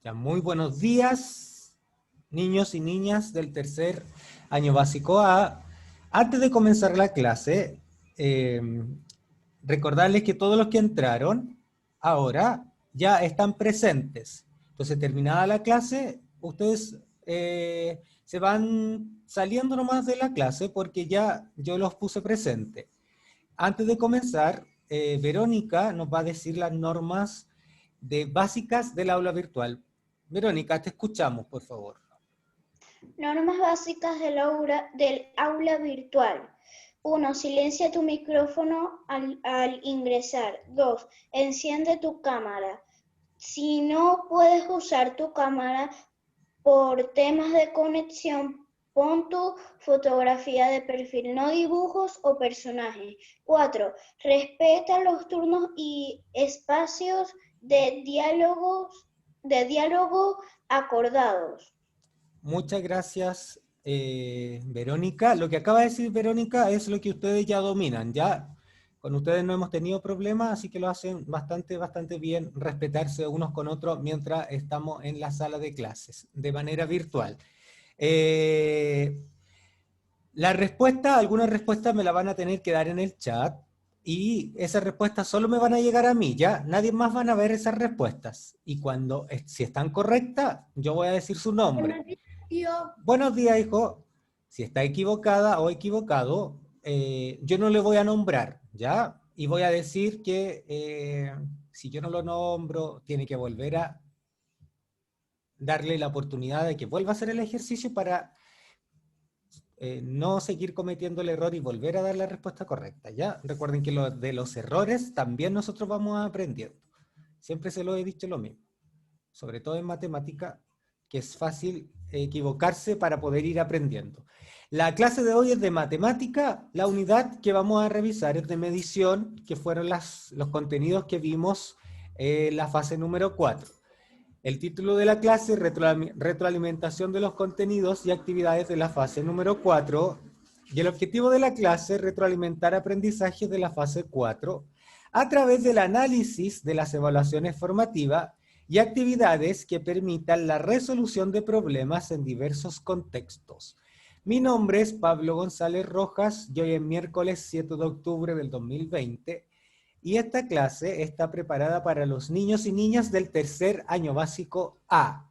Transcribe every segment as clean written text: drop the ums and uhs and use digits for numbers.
Ya, muy buenos días, niños y niñas del tercer año básico A. Antes de comenzar la clase, eh, recordarles que todos los que entraron ahora ya están presentes. Entonces, terminada la clase, ustedes se van saliendo nomás de la clase porque ya yo los puse presente. Antes de comenzar, Verónica nos va a decir las normas básicas del aula virtual. Verónica, te escuchamos, por favor. Normas básicas del aula virtual. 1. Silencia tu micrófono al ingresar. 2. Enciende tu cámara. Si no puedes usar tu cámara por temas de conexión, pon tu fotografía de perfil, no dibujos o personajes. 4. Respeta los turnos y espacios de diálogo acordados. Muchas gracias, Verónica. Lo que acaba de decir Verónica es lo que ustedes ya dominan. Ya con ustedes no hemos tenido problemas, así que lo hacen bastante bien, respetarse unos con otros mientras estamos en la sala de clases, de manera virtual. Algunas respuestas me las van a tener que dar en el chat y esas respuestas solo me van a llegar a mí, ¿ya? Nadie más van a ver esas respuestas. Y si están correctas, yo voy a decir su nombre. Buenos días, hijo. Si está equivocada o equivocado, yo no le voy a nombrar, ¿ya? Y voy a decir que si yo no lo nombro, tiene que volver a darle la oportunidad de que vuelva a hacer el ejercicio para no seguir cometiendo el error y volver a dar la respuesta correcta, ¿ya? Recuerden que de los errores también nosotros vamos aprendiendo. Siempre se lo he dicho lo mismo, sobre todo en matemática, que es fácil equivocarse para poder ir aprendiendo. La clase de hoy es de matemática, la unidad que vamos a revisar es de medición, que fueron los contenidos que vimos en la fase número 4. El título de la clase es retroalimentación de los contenidos y actividades de la fase número 4 y el objetivo de la clase es retroalimentar aprendizajes de la fase 4 a través del análisis de las evaluaciones formativas y actividades que permitan la resolución de problemas en diversos contextos. Mi nombre es Pablo González Rojas y hoy es miércoles 7 de octubre del 2020 y esta clase está preparada para los niños y niñas del tercer año básico A.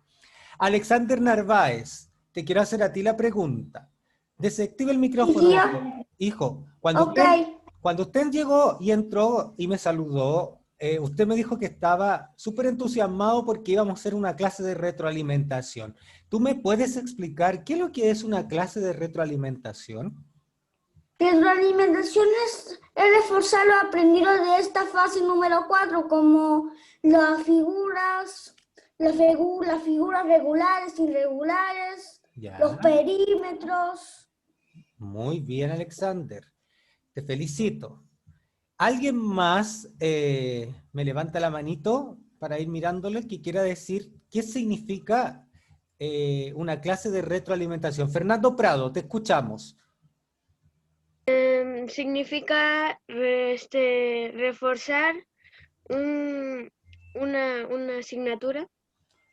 Alexander Narváez, te quiero hacer a ti la pregunta. Desactiva el micrófono, hijo. Cuando usted llegó y entró y me saludó, usted me dijo que estaba súper entusiasmado porque íbamos a hacer una clase de retroalimentación. ¿Tú me puedes explicar qué es lo que es una clase de retroalimentación? Retroalimentación es reforzar lo aprendido de esta fase número 4, como las figuras regulares, irregulares, Ya. los perímetros. Muy bien, Alexander. Te felicito. ¿Alguien más me levanta la manito para ir mirándole que quiera decir qué significa una clase de retroalimentación? Fernando Prado, te escuchamos. Significa reforzar una asignatura.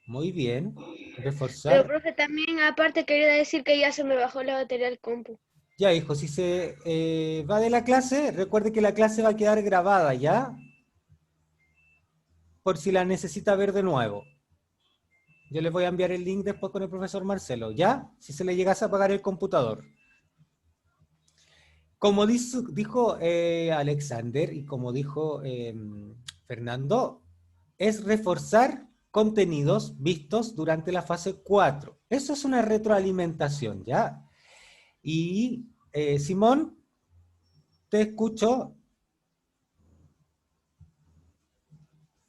Muy bien. Pero, Reforzar. profe, también aparte quería decir que ya se me bajó la batería del compu. Ya, hijo, si se va de la clase, recuerde que la clase va a quedar grabada, ¿ya? Por si la necesita ver de nuevo. Yo les voy a enviar el link después con el profesor Marcelo, ¿ya? Si se le llegase a apagar el computador. Como dijo Alexander y como dijo Fernando, es reforzar contenidos vistos durante la fase 4. Eso es una retroalimentación, ¿ya? Y Simón, te escucho.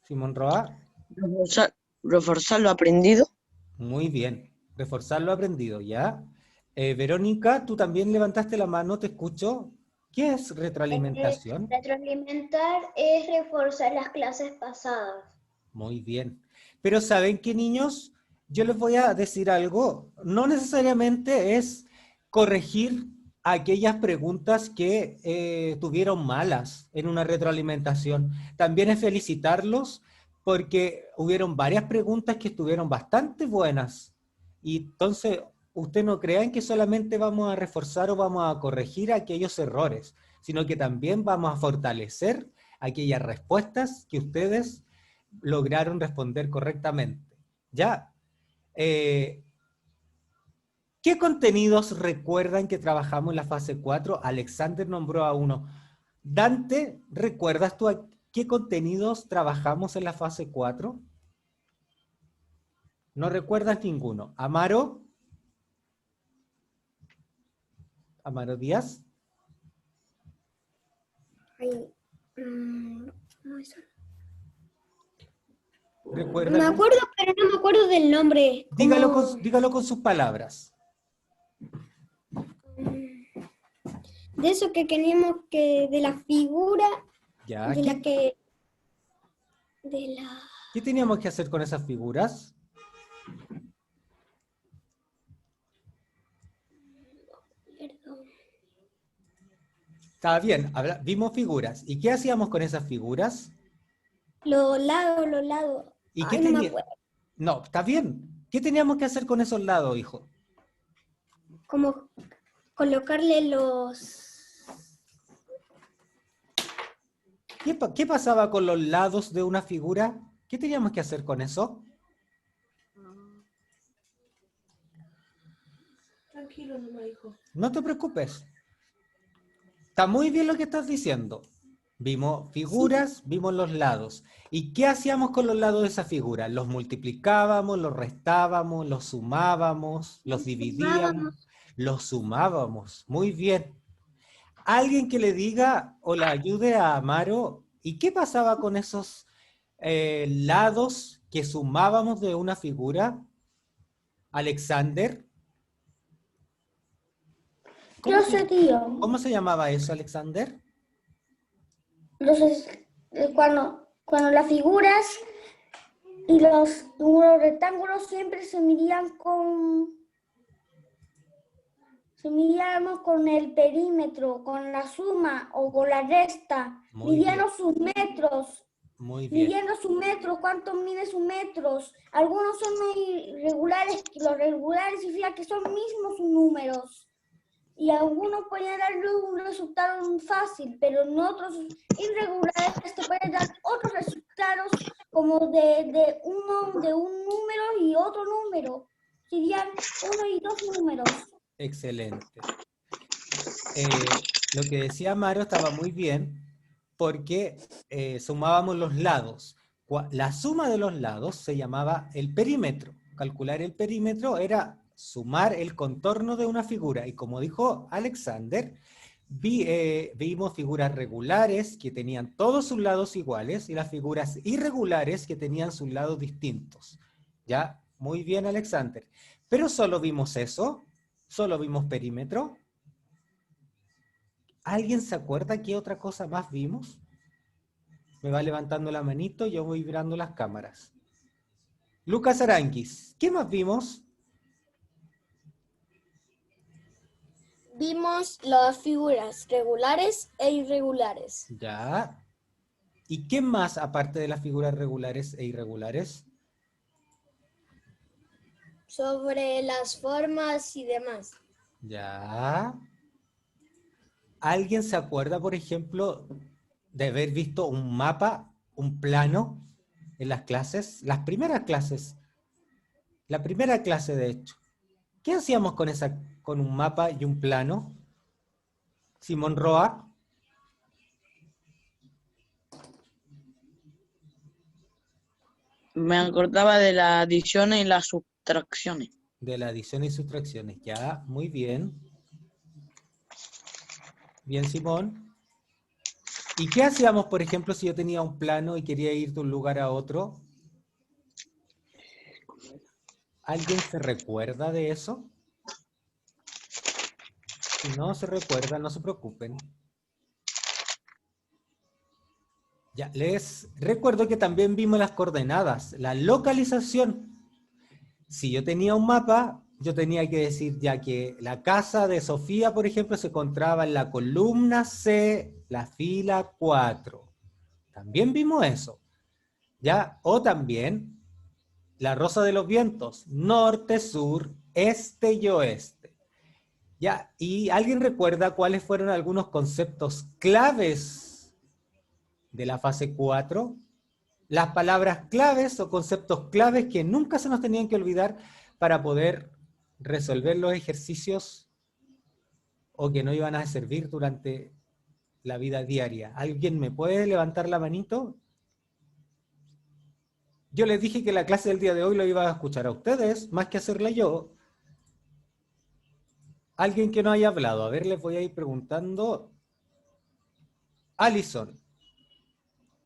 Simón Roa. Reforzar lo aprendido. Muy bien. Reforzar lo aprendido, ¿ya? Verónica, tú también levantaste la mano, te escucho. ¿Qué es retroalimentación? Retroalimentar es reforzar las clases pasadas. Muy bien. Pero ¿saben qué, niños? Yo les voy a decir algo. No necesariamente es corregir aquellas preguntas que tuvieron malas en una retroalimentación. También es felicitarlos porque hubieron varias preguntas que estuvieron bastante buenas. Y entonces, usted no crean que solamente vamos a reforzar o vamos a corregir aquellos errores, sino que también vamos a fortalecer aquellas respuestas que ustedes lograron responder correctamente. ¿Ya? ¿Qué contenidos recuerdan que trabajamos en la fase 4? Alexander nombró a uno. Dante, ¿recuerdas tú qué contenidos trabajamos en la fase 4? No recuerdas ninguno. ¿Amaro? ¿Amaro Díaz? ¿Recuerda? Me acuerdo, pero no me acuerdo del nombre. Dígalo con sus palabras. De eso que teníamos que, de la figura, Ya, de la que, de la... ¿qué teníamos que hacer con esas figuras? Perdón. Está bien, vimos figuras. ¿Y qué hacíamos con esas figuras? Los lados. ¿Y qué Ay, no me tenía? acuerdo. No, está bien. ¿Qué teníamos que hacer con esos lados, hijo? Como colocarle los... ¿Qué pasaba con los lados de una figura? ¿Qué teníamos que hacer con eso? Tranquilo, nomás, hijo. No te preocupes. Está muy bien lo que estás diciendo. Vimos figuras, vimos los lados. ¿Y qué hacíamos con los lados de esa figura? ¿Los multiplicábamos, los restábamos, los sumábamos, los dividíamos? Los sumábamos. Muy bien. Alguien que le diga o le ayude a Amaro, ¿y qué pasaba con esos lados que sumábamos de una figura? Alexander. Yo sé, tío. ¿Cómo se llamaba eso, Alexander? Entonces, cuando las figuras y los rectángulos siempre se midíamos con el perímetro, con la suma o con la resta, Muy midiendo bien. sus metros. Muy bien. Midiendo sus metros, ¿cuánto mide sus metros? Algunos son irregulares, los regulares significa que son mismos sus números. Y algunos pueden darle un resultado fácil, pero en otros irregulares te pueden dar otros resultados como de un número y otro número. Serían 1 y 2 números. Excelente. Lo que decía Amaro estaba muy bien porque sumábamos los lados. La suma de los lados se llamaba el perímetro. Calcular el perímetro era sumar el contorno de una figura. Y como dijo Alexander, vimos figuras regulares que tenían todos sus lados iguales y las figuras irregulares que tenían sus lados distintos. ¿Ya? Muy bien, Alexander. Pero solo vimos eso. Solo vimos perímetro. ¿Alguien se acuerda qué otra cosa más vimos? Me va levantando la manito, yo voy vibrando las cámaras. Lucas Aranguis, ¿qué más vimos? Vimos las figuras regulares e irregulares. Ya. ¿Y qué más aparte de las figuras regulares e irregulares? Sobre las formas y demás. Ya. ¿Alguien se acuerda, por ejemplo, de haber visto un mapa, un plano en las clases? Las primeras clases. La primera clase, de hecho. ¿Qué hacíamos con un mapa y un plano? Simón Roa. Me acordaba de las adiciones y las subtracciones. De la adición y sustracciones. Ya, muy bien. Bien, Simón. ¿Y qué hacíamos, por ejemplo, si yo tenía un plano y quería ir de un lugar a otro? ¿Alguien se recuerda de eso? Si no se recuerda, no se preocupen. Ya, les recuerdo que también vimos las coordenadas, la localización. Si yo tenía un mapa, yo tenía que decir ya que la casa de Sofía, por ejemplo, se encontraba en la columna C, la fila 4. También vimos eso. ¿Ya? O también la rosa de los vientos, norte, sur, este y oeste. ¿Ya? ¿Y alguien recuerda cuáles fueron algunos conceptos claves de la fase 4? Las palabras claves o conceptos claves que nunca se nos tenían que olvidar para poder resolver los ejercicios o que no iban a servir durante la vida diaria. ¿Alguien me puede levantar la manito? Yo les dije que la clase del día de hoy lo iba a escuchar a ustedes, más que hacerla yo. Alguien que no haya hablado. A ver, les voy a ir preguntando. Alison,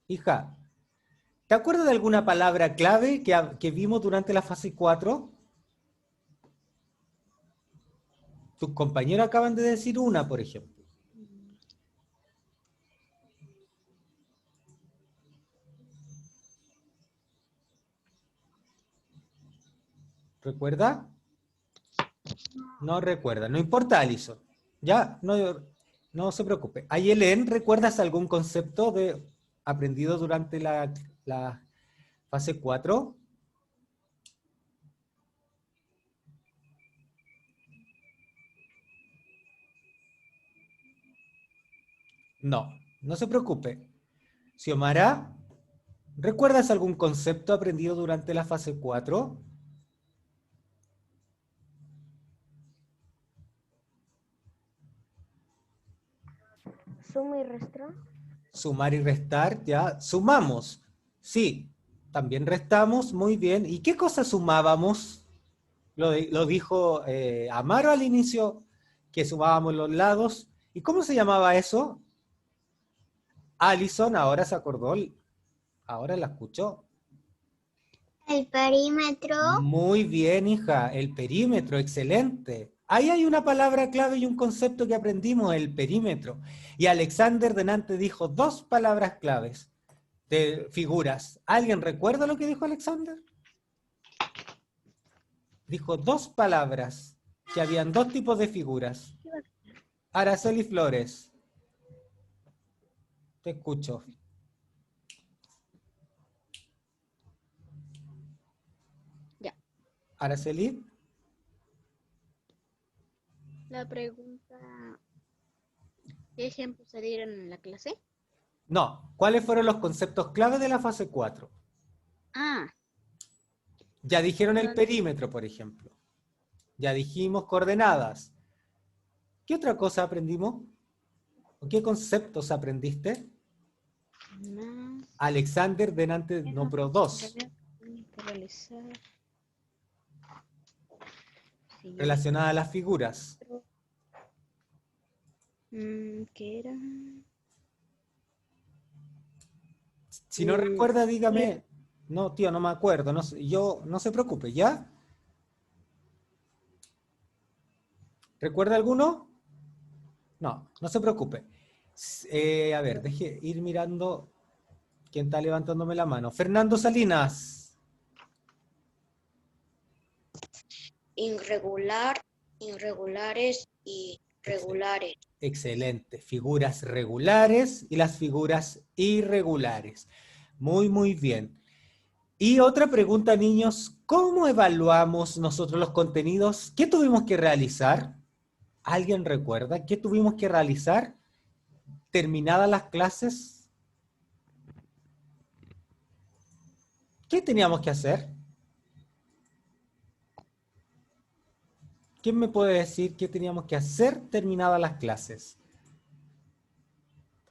hija, ¿te acuerdas de alguna palabra clave que vimos durante la fase 4? Tus compañeros acaban de decir una, por ejemplo. ¿Recuerda? No recuerda. No importa, Alison. Ya, no se preocupe. Ayelen, ¿recuerdas algún concepto aprendido durante la fase 4? No, no se preocupe. Xiomara, ¿recuerdas algún concepto aprendido durante la fase 4? Suma y restar. Sumar y restar, ya. Sumamos. Sí, también restamos, muy bien. ¿Y qué cosa sumábamos? Lo dijo Amaro al inicio, que sumábamos los lados. ¿Y cómo se llamaba eso? Alison ahora se acordó, ahora la escuchó. El perímetro. Muy bien, hija, el perímetro, excelente. Ahí hay una palabra clave y un concepto que aprendimos, el perímetro. Y Alexander delante dijo 2 palabras claves de figuras. ¿Alguien recuerda lo que dijo Alexander? Dijo 2 palabras, que habían 2 tipos de figuras. Araceli Flores. Te escucho. Ya. Araceli. La pregunta, ¿qué ejemplos se dieron en la clase? No, ¿cuáles fueron los conceptos clave de la fase 4? Ah, Ya dijeron el ¿Dónde? perímetro, por ejemplo. Ya dijimos coordenadas. ¿Qué otra cosa aprendimos? ¿O qué conceptos aprendiste? más. Alexander delante nombró 2 Realizar. Sí, relacionadas a las figuras. ¿Qué era? Si no recuerda, dígame. No, tío, no me acuerdo. No, yo, no se preocupe, ¿ya? ¿Recuerda alguno? No, no se preocupe. A ver, deje ir mirando quién está levantándome la mano. Fernando Salinas. Irregular, irregulares y regulares. Excelente. Figuras regulares y las figuras irregulares. Muy, muy bien. Y otra pregunta, niños. ¿Cómo evaluamos nosotros los contenidos? ¿Qué tuvimos que realizar? ¿Alguien recuerda qué tuvimos que realizar terminadas las clases? ¿Qué teníamos que hacer? ¿Quién me puede decir qué teníamos que hacer terminadas las clases?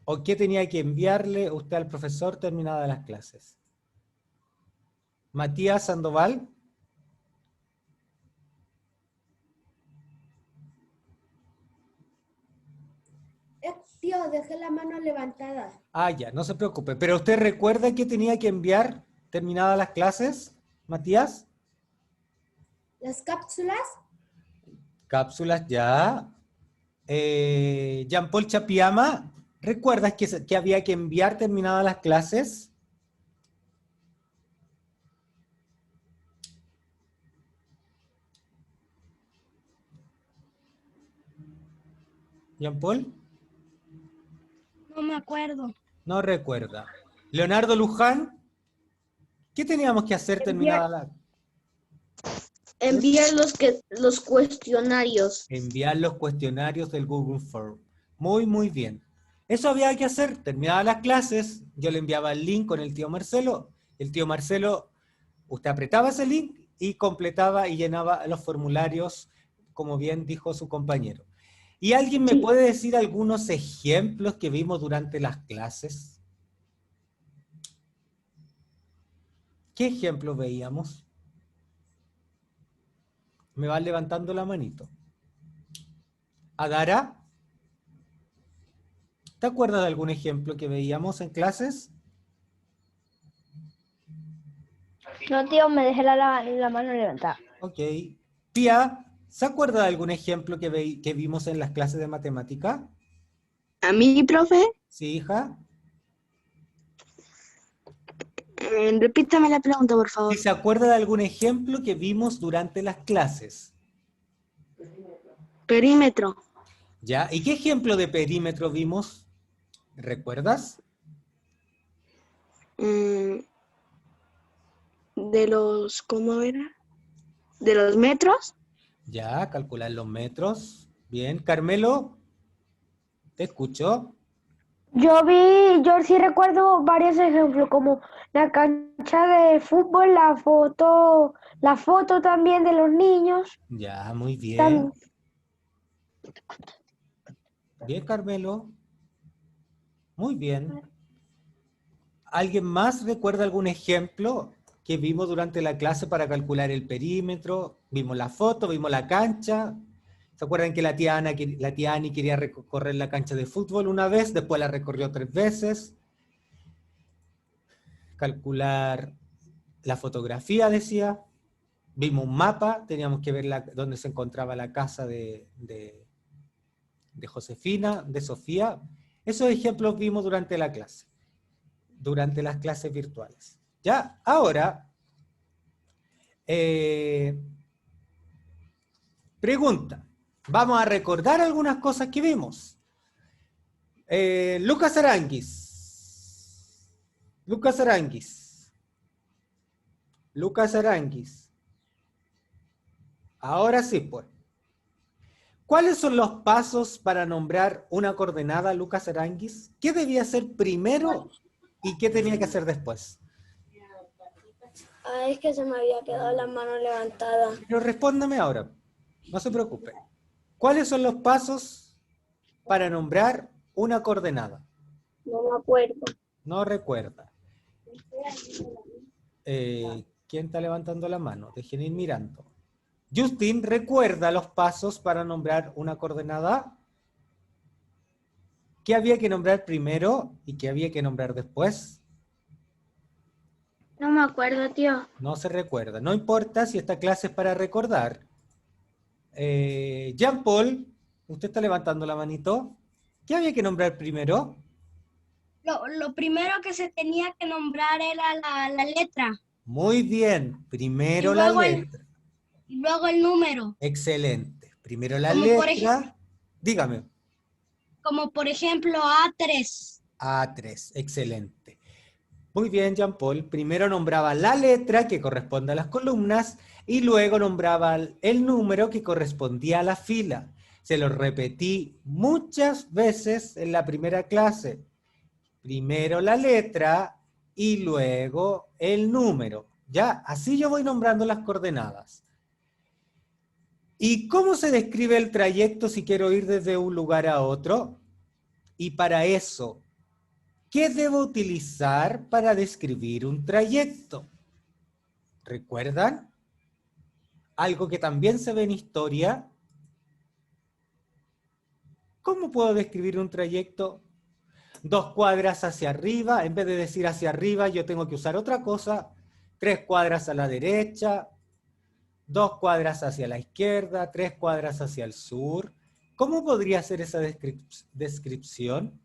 ¿O qué tenía que enviarle usted al profesor terminadas las clases? Matías Sandoval. Tío, dejé la mano levantada. Ah, ya, no se preocupe. ¿Pero usted recuerda qué tenía que enviar terminadas las clases, Matías? ¿Las cápsulas? Cápsulas, ya. Jean-Paul Chapiama, ¿recuerdas que había que enviar terminadas las clases? Jean-Paul, No me acuerdo. no recuerda. Leonardo Luján, ¿Qué teníamos que hacer terminada la... Enviar los cuestionarios. Enviar los cuestionarios del Google Form. Muy, muy bien. Eso había que hacer. Terminadas las clases, yo le enviaba el link con el tío Marcelo. El tío Marcelo, usted apretaba ese link y completaba y llenaba los formularios, como bien dijo su compañero. ¿Y alguien me puede decir algunos ejemplos que vimos durante las clases? ¿Qué ejemplos veíamos? Me van levantando la manito. Adara, ¿te acuerdas de algún ejemplo que veíamos en clases? No, tío, me dejé la mano levantada. Ok. Pía, ¿se acuerda de algún ejemplo que vimos en las clases de matemática? ¿A mí, profe? Sí, hija. Repítame la pregunta, por favor. Si se acuerda de algún ejemplo que vimos durante las clases. Perímetro. ¿Ya? ¿Y qué ejemplo de perímetro vimos? ¿Recuerdas? De los, ¿cómo era? ¿De los metros? Ya, calcular los metros. Bien. Carmelo, te escucho. Yo sí recuerdo varios ejemplos, como la cancha de fútbol, la foto también de los niños. Ya, muy bien. Tam- Bien, Carmelo. Muy bien. ¿Alguien más recuerda algún ejemplo que vimos durante la clase para calcular el perímetro? Vimos la foto, vimos la cancha. ¿Se acuerdan que la tía Ani quería recorrer la cancha de fútbol una vez, después la recorrió 3 veces? Calcular la fotografía, decía. Vimos un mapa, teníamos que ver dónde se encontraba la casa de Josefina, de Sofía. Esos ejemplos vimos durante la clase, durante las clases virtuales. Ya, ahora, pregunta. Vamos a recordar algunas cosas que vimos. Lucas Aranguis. Lucas Aranguis. Lucas Aranguis. Ahora sí, pues. ¿Cuáles son los pasos para nombrar una coordenada, Lucas Aranguis? ¿Qué debía hacer primero y qué tenía que hacer después? Ah, es que se me había quedado la mano levantada. Pero respóndame ahora, no se preocupe. ¿Cuáles son los pasos para nombrar una coordenada? No me acuerdo. No recuerda. ¿Quién está levantando la mano? Dejen ir mirando. Justin, ¿recuerda los pasos para nombrar una coordenada? ¿Qué había que nombrar primero y qué había que nombrar después? No me acuerdo, tío. No se recuerda. No importa si esta clase es para recordar. Jean Paul, usted está levantando la manito. ¿Qué había que nombrar primero? Lo primero que se tenía que nombrar era la letra Muy bien. Primero Y la luego letra. y luego el número. Excelente. Primero la Como por letra. Dígame. Como por ejemplo A3. A3. Excelente. Muy bien, Jean Paul. Primero nombraba la letra que corresponde a las columnas y luego nombraba el número que correspondía a la fila. Se lo repetí muchas veces en la primera clase. Primero la letra y luego el número. Ya, así yo voy nombrando las coordenadas. ¿Y cómo se describe el trayecto si quiero ir desde un lugar a otro? Y para eso, ¿qué debo utilizar para describir un trayecto? ¿Recuerdan? Algo que también se ve en historia. ¿Cómo puedo describir un trayecto? 2 cuadras hacia arriba, en vez de decir hacia arriba, yo tengo que usar otra cosa. 3 cuadras a la derecha, 2 cuadras hacia la izquierda, 3 cuadras hacia el sur. ¿Cómo podría ser esa descripción?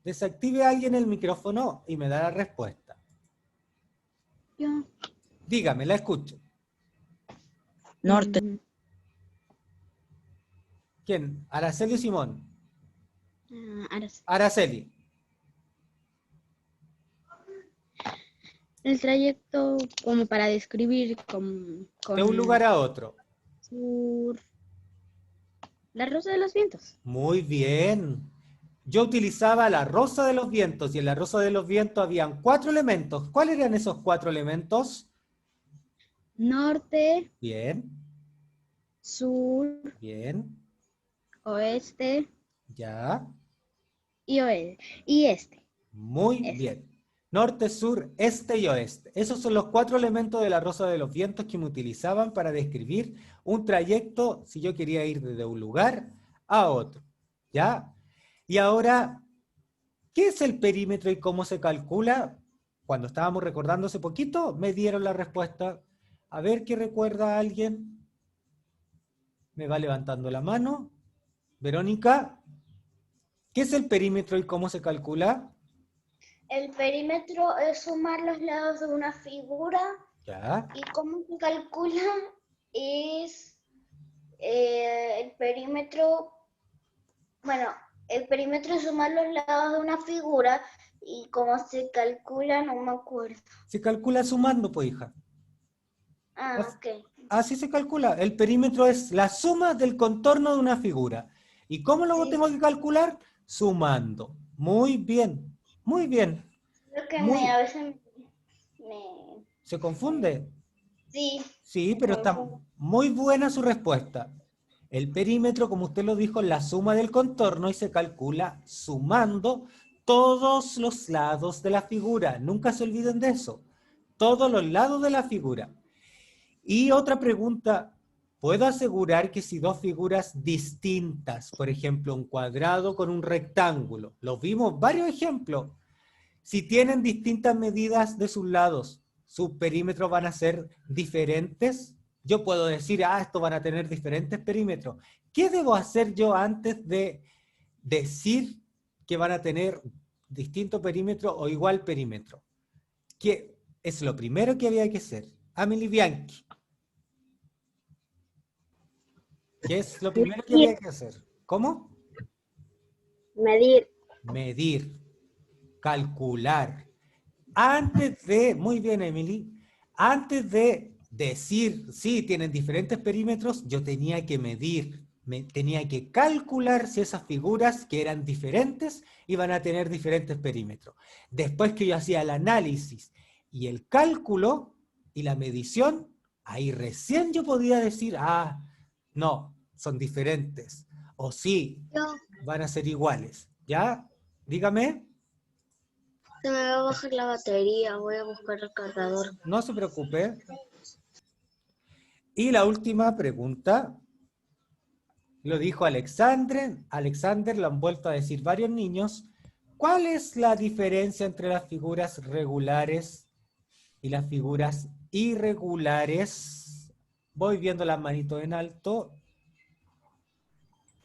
Desactive a alguien el micrófono y me da la respuesta. Yo. Dígame, la escucho. Norte. ¿Quién? ¿Araceli o Simón? Ahora sí. Araceli. El trayecto como para describir con De un lugar a otro. sur, la rosa de los vientos. Muy bien. Yo utilizaba la rosa de los vientos y en la rosa de los vientos habían 4 elementos. ¿Cuáles eran esos 4 elementos? Norte, Bien, sur, bien, oeste ya. y este. Muy Eso. bien. Norte, sur, este y oeste. Esos son los 4 elementos de la rosa de los vientos que me utilizaban para describir un trayecto si yo quería ir desde un lugar a otro. ¿Ya? Y ahora, ¿qué es el perímetro y cómo se calcula? Cuando estábamos recordando hace poquito, me dieron la respuesta. A ver qué recuerda alguien. Me va levantando la mano. Verónica, ¿qué es el perímetro y cómo se calcula? El perímetro es sumar los lados de una figura Ya. y cómo se calcula es el perímetro, bueno, el perímetro es sumar los lados de una figura y cómo se calcula no me acuerdo. Se calcula sumando, pues, hija. Ah, ok. Así se calcula. El perímetro es la suma del contorno de una figura. ¿Y cómo lo Sí. tengo que calcular? Sumando. Muy bien. Muy bien. Creo que Muy- a veces me... ¿Se confunde? Sí. Sí, pero está muy buena su respuesta. El perímetro, como usted lo dijo, es la suma del contorno y se calcula sumando todos los lados de la figura. Nunca se olviden de eso. Todos los lados de la figura. Y otra pregunta, ¿puedo asegurar que si dos figuras distintas, por ejemplo, un cuadrado con un rectángulo, los vimos varios ejemplos, si tienen distintas medidas de sus lados, sus perímetros van a ser diferentes? Yo puedo decir, estos van a tener diferentes perímetros. ¿Qué debo hacer yo antes de decir que van a tener distinto perímetro o igual perímetro? ¿Qué es lo primero que había que hacer? Amelie Bianchi. ¿Qué es lo primero que había que hacer? ¿Cómo? Medir. Medir, calcular. Antes de, muy bien, Emily, antes de decir, sí, tienen diferentes perímetros, yo tenía que medir, tenía que calcular si esas figuras que eran diferentes iban a tener diferentes perímetros. Después que yo hacía el análisis y el cálculo y la medición, ahí recién yo podía decir, no, son diferentes. O sí, van a ser iguales. ¿Ya? Dígame. Se me va a bajar la batería, voy a buscar el cargador. No se preocupe. Y la última pregunta, lo dijo Alexander, lo han vuelto a decir varios niños. ¿Cuál es la diferencia entre las figuras regulares y las figuras irregulares? Voy viendo las manitos en alto.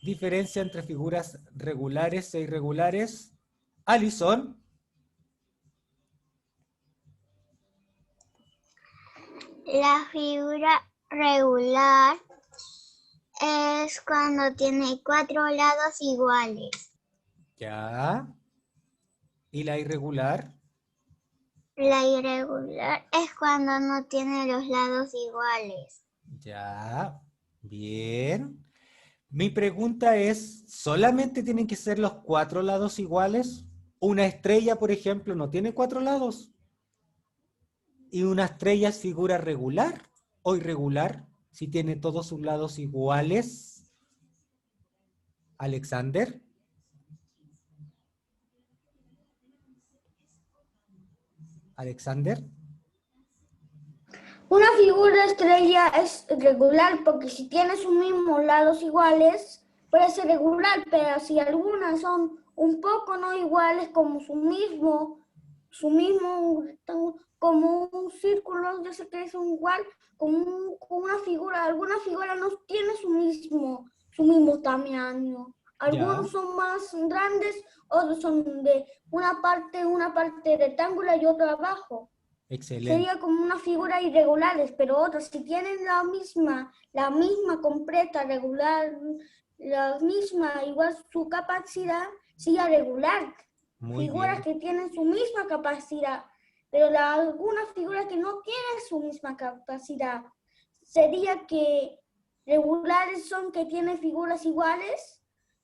Diferencia entre figuras regulares e irregulares. Alison. La figura regular es cuando tiene 4 lados iguales. Ya. ¿Y la irregular? La irregular es cuando no tiene los lados iguales. Ya. Bien. Mi pregunta es, ¿solamente tienen que ser los 4 lados iguales? Una estrella, por ejemplo, no tiene 4 lados. ¿Y una estrella es figura regular o irregular si tiene todos sus lados iguales? Alexander. Alexander. Una figura estrella es regular porque si tiene sus mismos lados iguales, puede ser regular, pero si algunas son un poco no iguales como su mismo, como un círculo, yo sé que es un igual, como una figura, alguna figura no tiene su mismo tamaño. Algunos son más grandes, otros son de una parte rectangular y otra abajo. Excelente. Sería como una figura irregulares, pero otras si tienen la misma completa, regular, la misma, igual su capacidad, sería regular. Muy Figuras bien. que tienen su misma capacidad, pero algunas figuras que no tienen su misma capacidad. Sería que regulares son que tienen figuras iguales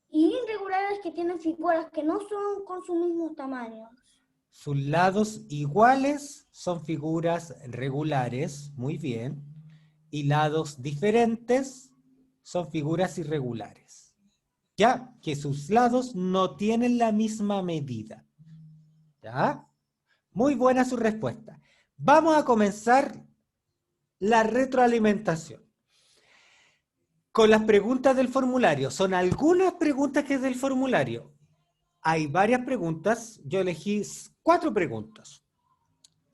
y irregulares que tienen figuras que no son con su mismo tamaño. Sus lados iguales son figuras regulares, muy bien, y lados diferentes son figuras irregulares, ya que sus lados no tienen la misma medida. ¿Ya? Muy buena su respuesta. Vamos a comenzar la retroalimentación con las preguntas del formulario. Son algunas preguntas que es del formulario. Hay varias preguntas. Yo elegí 4 preguntas.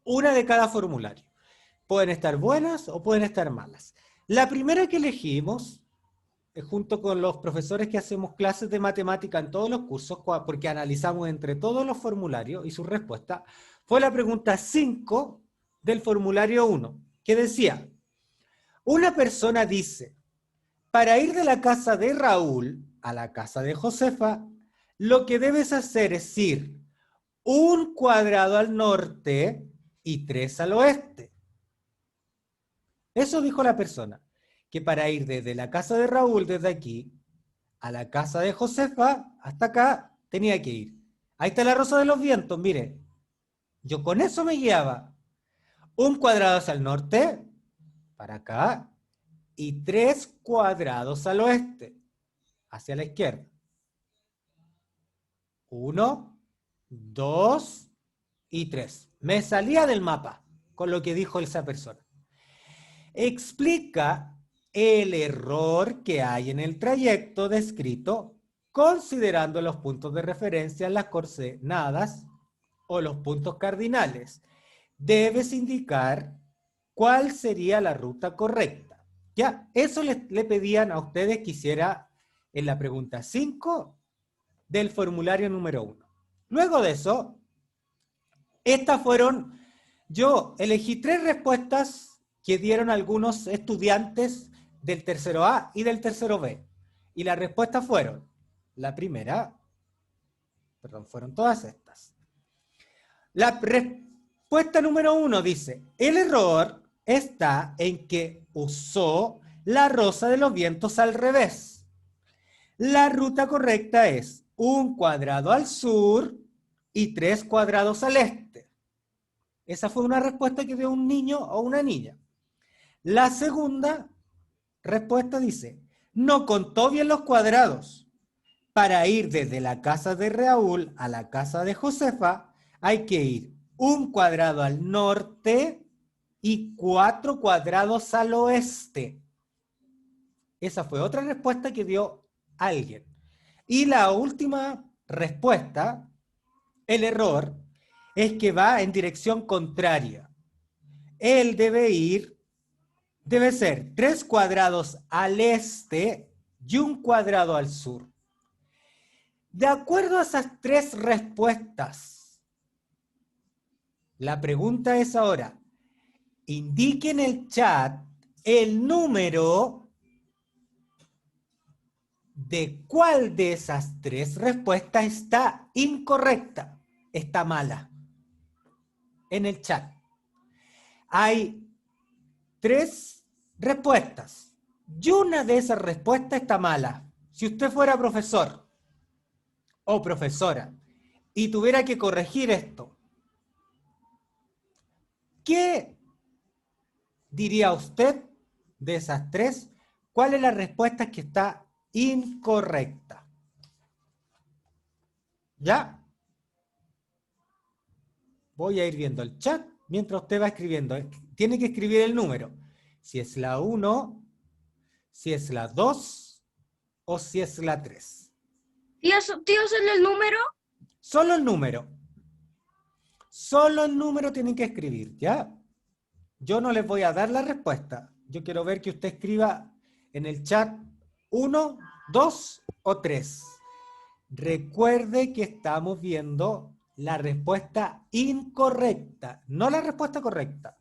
Una de cada formulario. Pueden estar buenas o pueden estar malas. La primera que elegimos, junto con los profesores que hacemos clases de matemática en todos los cursos, porque analizamos entre todos los formularios y sus respuestas, fue la pregunta 5 del formulario 1, que decía, una persona dice, para ir de la casa de Raúl a la casa de Josefa, lo que debes hacer es ir 1 cuadrado al norte y 3 al oeste. Eso dijo la persona, que para ir desde la casa de Raúl, desde aquí, a la casa de Josefa, hasta acá, tenía que ir. Ahí está la Rosa de los Vientos, mire. Yo con eso me guiaba. 1 cuadrado hacia el norte, para acá, y 3 cuadrados al oeste, hacia la izquierda. 1, 2 y 3. Me salía del mapa con lo que dijo esa persona. Explica el error que hay en el trayecto descrito considerando los puntos de referencia, las coordenadas o los puntos cardinales. Debes indicar cuál sería la ruta correcta. Ya, eso le pedían a ustedes que hiciera en la pregunta 5 del formulario número 1. Luego de eso, estas fueron, yo elegí 3 respuestas que dieron algunos estudiantes del tercero A y del tercero B. Y las respuestas fueron, la primera, perdón, fueron todas estas. La respuesta número 1 dice, el error está en que usó la Rosa de los Vientos al revés. La ruta correcta es 1 cuadrado al sur y 3 cuadrados al este. Esa fue una respuesta que dio un niño o una niña. La segunda respuesta dice, no contó bien los cuadrados. Para ir desde la casa de Raúl a la casa de Josefa, hay que ir 1 cuadrado al norte y 4 cuadrados al oeste. Esa fue otra respuesta que dio alguien. Y la última respuesta, el error, es que va en dirección contraria. Él debe ser 3 cuadrados al este y 1 cuadrado al sur. De acuerdo a esas 3 respuestas, la pregunta es ahora, indique en el chat el número de cuál de esas 3 respuestas está incorrecta, está mala. En el chat. Hay 3 respuestas y una de esas respuestas está mala. Si usted fuera profesor o profesora y tuviera que corregir esto, ¿qué diría usted de esas 3? ¿Cuál es la respuesta que está incorrecta? ¿Ya? Voy a ir viendo el chat mientras usted va escribiendo. Tiene que escribir el número. Si es la 1, si es la 2 o si es la 3. Tío, ¿solo el número? Solo el número. Solo el número tienen que escribir, ¿ya? Yo no les voy a dar la respuesta. Yo quiero ver que usted escriba en el chat 1, 2 o 3. Recuerde que estamos viendo la respuesta incorrecta, no la respuesta correcta.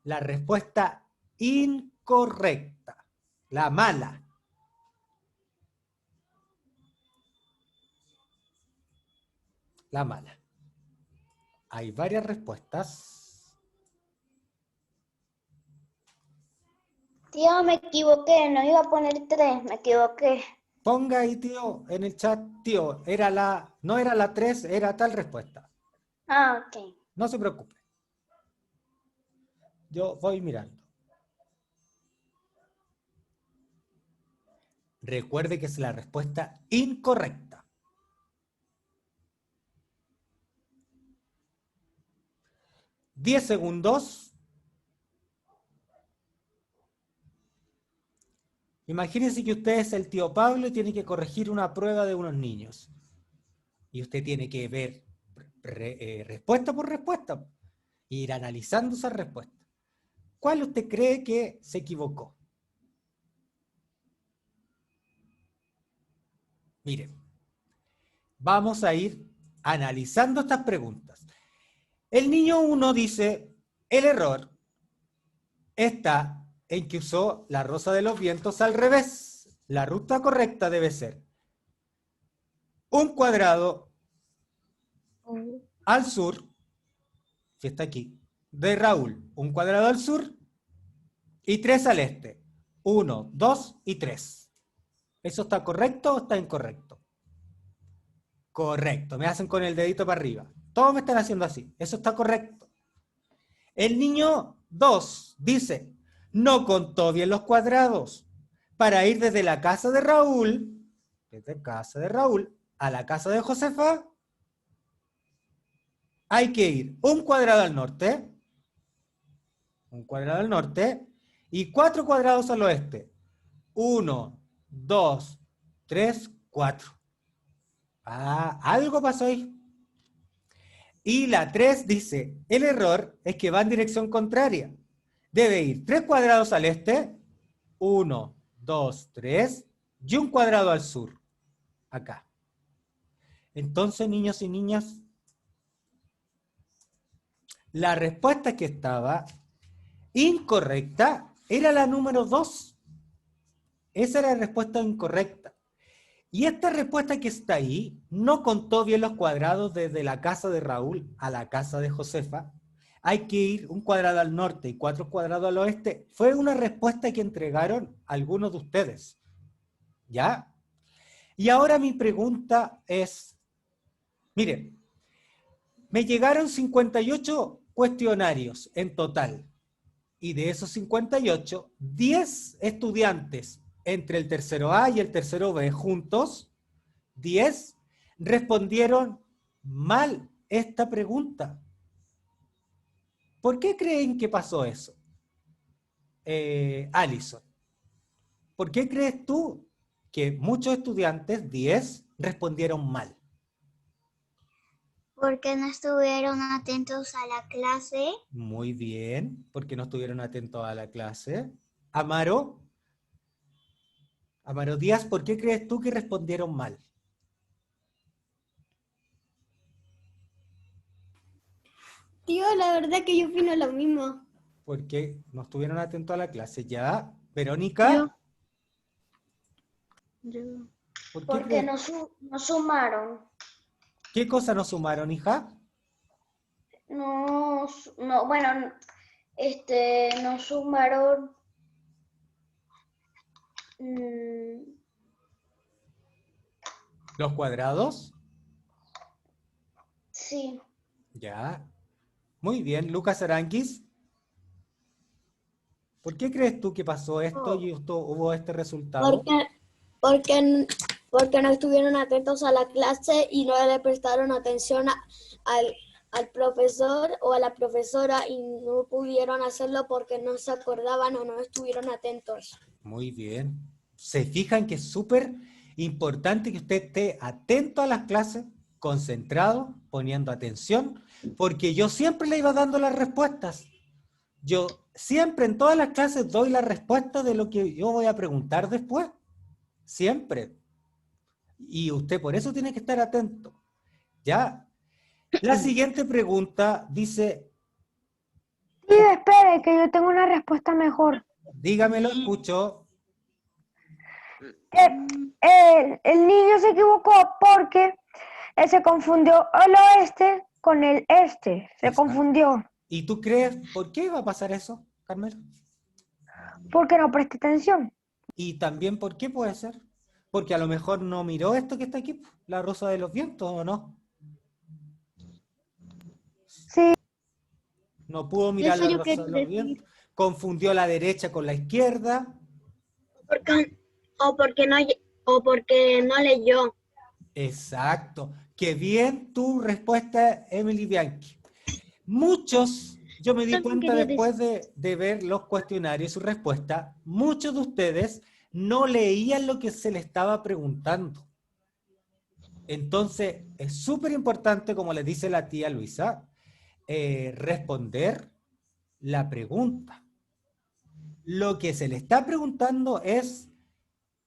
La respuesta incorrecta, la mala. La mala. Hay varias respuestas. Tío, me equivoqué, no iba a poner 3, me equivoqué. Ponga ahí, tío, en el chat, tío, no era la 3, era tal respuesta. Ah, ok. No se preocupe. Yo voy mirando. Recuerde que es la respuesta incorrecta. $10 segundos. Imagínense que usted es el tío Pablo y tiene que corregir una prueba de unos niños. Y usted tiene que ver respuesta por respuesta. E ir analizando esas respuestas. ¿Cuál usted cree que se equivocó? Miren, vamos a ir analizando estas preguntas. El niño 1 dice, el error está en que usó la rosa de los vientos al revés. La ruta correcta debe ser un cuadrado al sur, si está aquí, de Raúl, un cuadrado al sur y 3 al este. 1, 2 y 3. ¿Eso está correcto o está incorrecto? Correcto, me hacen con el dedito para arriba. Todos me están haciendo así, eso está correcto. El niño 2 dice, no contó bien los cuadrados. Para ir desde la casa de Raúl, a la casa de Josefa, hay que ir un cuadrado al norte, y 4 cuadrados al oeste. 1, 2, 3, 4. Ah, algo pasó ahí. Y la 3 dice, el error es que va en dirección contraria. Debe ir 3 cuadrados al este, 1, 2, 3, y un cuadrado al sur. Acá. Entonces, niños y niñas, la respuesta que estaba incorrecta era la número 2. Esa era la respuesta incorrecta. Y esta respuesta que está ahí no contó bien los cuadrados desde la casa de Raúl a la casa de Josefa. Hay que ir un cuadrado al norte y 4 cuadrados al oeste. Fue una respuesta que entregaron algunos de ustedes. ¿Ya? Y ahora mi pregunta es, miren, me llegaron 58 cuestionarios en total. Y de esos 58, 10 estudiantes entre el tercero A y el tercero B juntos, 10 respondieron mal esta pregunta. ¿Por qué creen que pasó eso? Alison, ¿por qué crees tú que muchos estudiantes, 10, respondieron mal? Porque no estuvieron atentos a la clase. Muy bien, porque no estuvieron atentos a la clase. Amaro Díaz, ¿por qué crees tú que respondieron mal? Tío, la verdad que yo opino lo mismo. Porque no estuvieron atentos a la clase. Ya, Verónica. Yo. ¿Por qué Porque crees? no sumaron. ¿Qué cosa no sumaron, hija? No, bueno, no sumaron. ¿Los cuadrados? Sí, Ya. Muy bien, Lucas Aranquis. ¿Por qué crees tú que pasó esto y hubo este resultado? Porque no estuvieron atentos a la clase y no le prestaron atención al profesor o a la profesora y no pudieron hacerlo porque no se acordaban o no estuvieron atentos. Muy bien. ¿Se fijan que es súper importante que usted esté atento a las clases, concentrado, poniendo atención? Porque yo siempre le iba dando las respuestas. Yo siempre en todas las clases doy la respuesta de lo que yo voy a preguntar después. Siempre. Y usted por eso tiene que estar atento. ¿Ya? La siguiente pregunta dice... Sí, espere, que yo tengo una respuesta mejor. Dígamelo, escucho. El niño se equivocó porque él se confundió el oeste con el este. Se Exacto. confundió. ¿Y tú crees por qué va a pasar eso, Carmelo? Porque no presté atención. Y también por qué puede ser. Porque a lo mejor no miró esto que está aquí, la rosa de los vientos, ¿o no? Sí. No pudo mirar Eso la yo rosa de quería los decir. vientos. Confundió la derecha con la izquierda. O porque no leyó. Exacto. Qué bien tu respuesta, Emily Bianchi. Muchos, yo me di También cuenta quería después de ver los cuestionarios y su respuesta, muchos de ustedes no leían lo que se les estaba preguntando. Entonces, es súper importante, como les dice la tía Luisa, responder la pregunta. Lo que se le está preguntando es,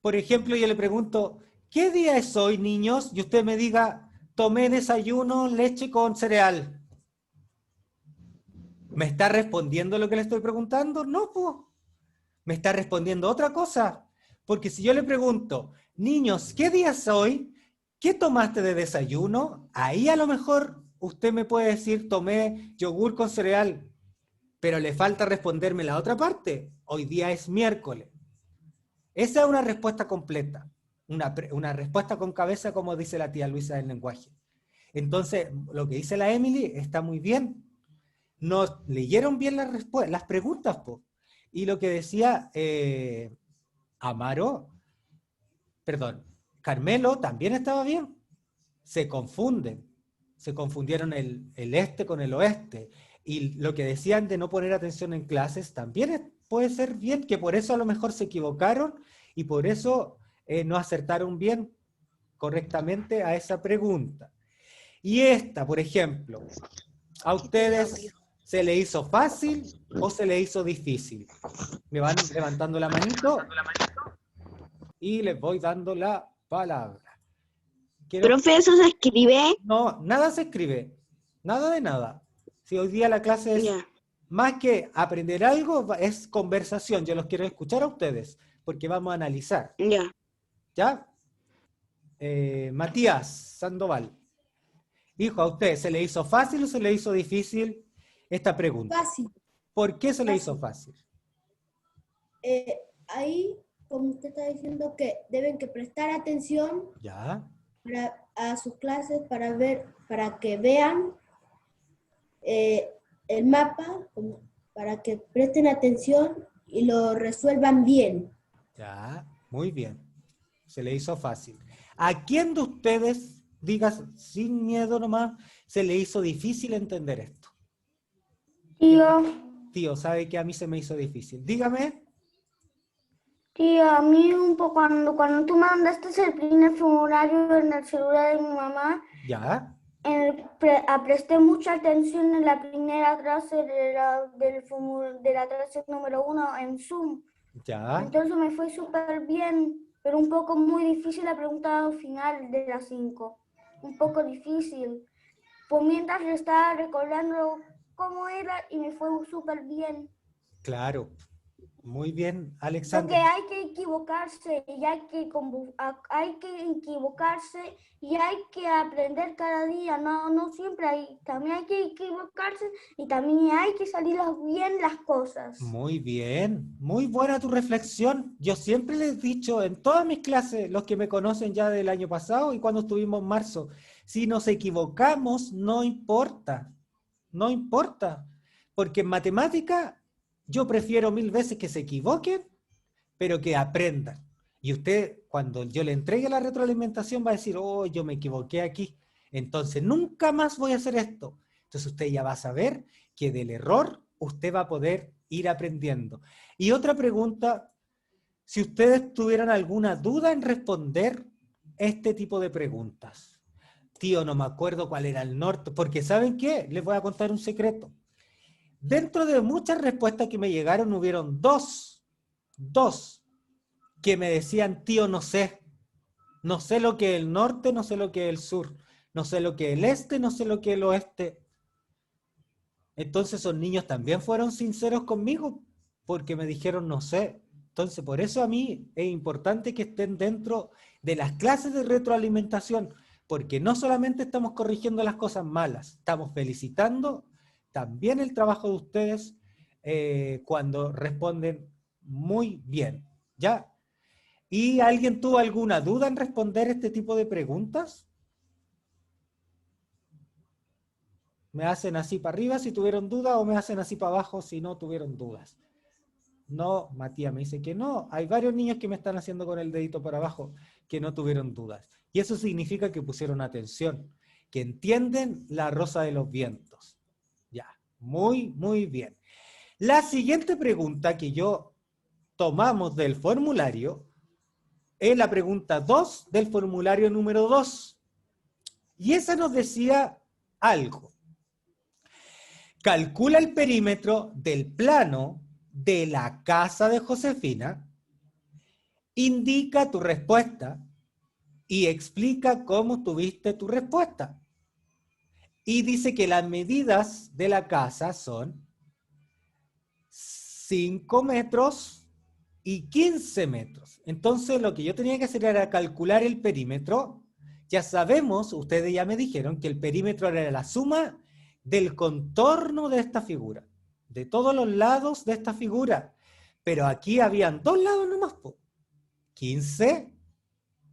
por ejemplo, yo le pregunto, ¿qué día es hoy, niños? Y usted me diga, tomé desayuno, leche con cereal. ¿Me está respondiendo lo que le estoy preguntando? No, pues. Me está respondiendo otra cosa. Porque si yo le pregunto, niños, ¿qué día es hoy? ¿Qué tomaste de desayuno? Ahí a lo mejor usted me puede decir, tomé yogur con cereal. Pero le falta responderme la otra parte. Hoy día es miércoles. Esa es una respuesta completa. Una respuesta con cabeza, como dice la tía Luisa del lenguaje. Entonces, lo que dice la Emily está muy bien. Nos leyeron bien las preguntas, po. Y lo que decía Carmelo también estaba bien. Se confunden. Se confundieron el este con el oeste. Y lo que decían de no poner atención en clases también puede ser bien, que por eso a lo mejor se equivocaron y por eso no acertaron bien, correctamente a esa pregunta. Y esta, por ejemplo, ¿a ustedes se le hizo fácil o se le hizo difícil? Me van levantando la manito y les voy dando la palabra. Profe, ¿eso se escribe? No, nada se escribe. Nada de nada. Si hoy día la clase es más que aprender algo, es conversación. Yo los quiero escuchar a ustedes, porque vamos a analizar. ¿Ya? Matías Sandoval. Hijo, ¿a usted se le hizo fácil o se le hizo difícil esta pregunta? Fácil. ¿Por qué se le hizo fácil? Ahí, como usted está diciendo, que deben que prestar atención ¿Ya? a sus clases para que vean el mapa, para que presten atención y lo resuelvan bien. Ya, muy bien. Se le hizo fácil. ¿A quién de ustedes, digas sin miedo nomás, se le hizo difícil entender esto? Tío, ¿sabe que a mí se me hizo difícil? Dígame. Tío, a mí un poco cuando tú mandaste el primer formulario en el celular de mi mamá, ¿Ya? presté mucha atención en la primera clase de la clase número 1 en Zoom. ¿Ya? Entonces me fue súper bien, pero un poco muy difícil la pregunta final de las 5. Un poco difícil. Pues mientras le estaba recordando cómo era y me fue súper bien. Claro. Muy bien, Alexander. Porque hay que equivocarse y hay que equivocarse y hay que aprender cada día. No siempre también hay que equivocarse y también hay que salir bien las cosas. Muy bien, muy buena tu reflexión. Yo siempre les he dicho en todas mis clases, los que me conocen ya del año pasado y cuando estuvimos en marzo, si nos equivocamos, no importa, no importa, porque en matemática yo prefiero 1000 veces que se equivoquen, pero que aprendan. Y usted, cuando yo le entregue la retroalimentación, va a decir, oh, yo me equivoqué aquí, entonces nunca más voy a hacer esto. Entonces usted ya va a saber que del error usted va a poder ir aprendiendo. Y otra pregunta, si ustedes tuvieran alguna duda en responder este tipo de preguntas. Tío, no me acuerdo cuál era el norte, porque ¿saben qué? Les voy a contar un secreto. Dentro de muchas respuestas que me llegaron, hubieron dos que me decían, tío, no sé lo que es el norte, no sé lo que es el sur, no sé lo que es el este, no sé lo que es el oeste. Entonces esos niños también fueron sinceros conmigo, porque me dijeron, no sé. Entonces por eso a mí es importante que estén dentro de las clases de retroalimentación, porque no solamente estamos corrigiendo las cosas malas, estamos felicitando también el trabajo de ustedes cuando responden muy bien, ¿ya? ¿Y alguien tuvo alguna duda en responder este tipo de preguntas? ¿Me hacen así para arriba si tuvieron dudas o me hacen así para abajo si no tuvieron dudas? No, Matías me dice que no. Hay varios niños que me están haciendo con el dedito para abajo que no tuvieron dudas. Y eso significa que pusieron atención, que entienden la rosa de los vientos. Ya, muy, muy bien. La siguiente pregunta que yo tomamos del formulario es la pregunta 2 del formulario número 2. Y esa nos decía algo. Calcula el perímetro del plano de la casa de Josefina, indica tu respuesta y explica cómo tuviste tu respuesta. Y dice que las medidas de la casa son 5 metros y 15 metros. Entonces lo que yo tenía que hacer era calcular el perímetro. Ya sabemos, ustedes ya me dijeron que el perímetro era la suma del contorno de esta figura, de todos los lados de esta figura. Pero aquí habían 2 lados nomás, 15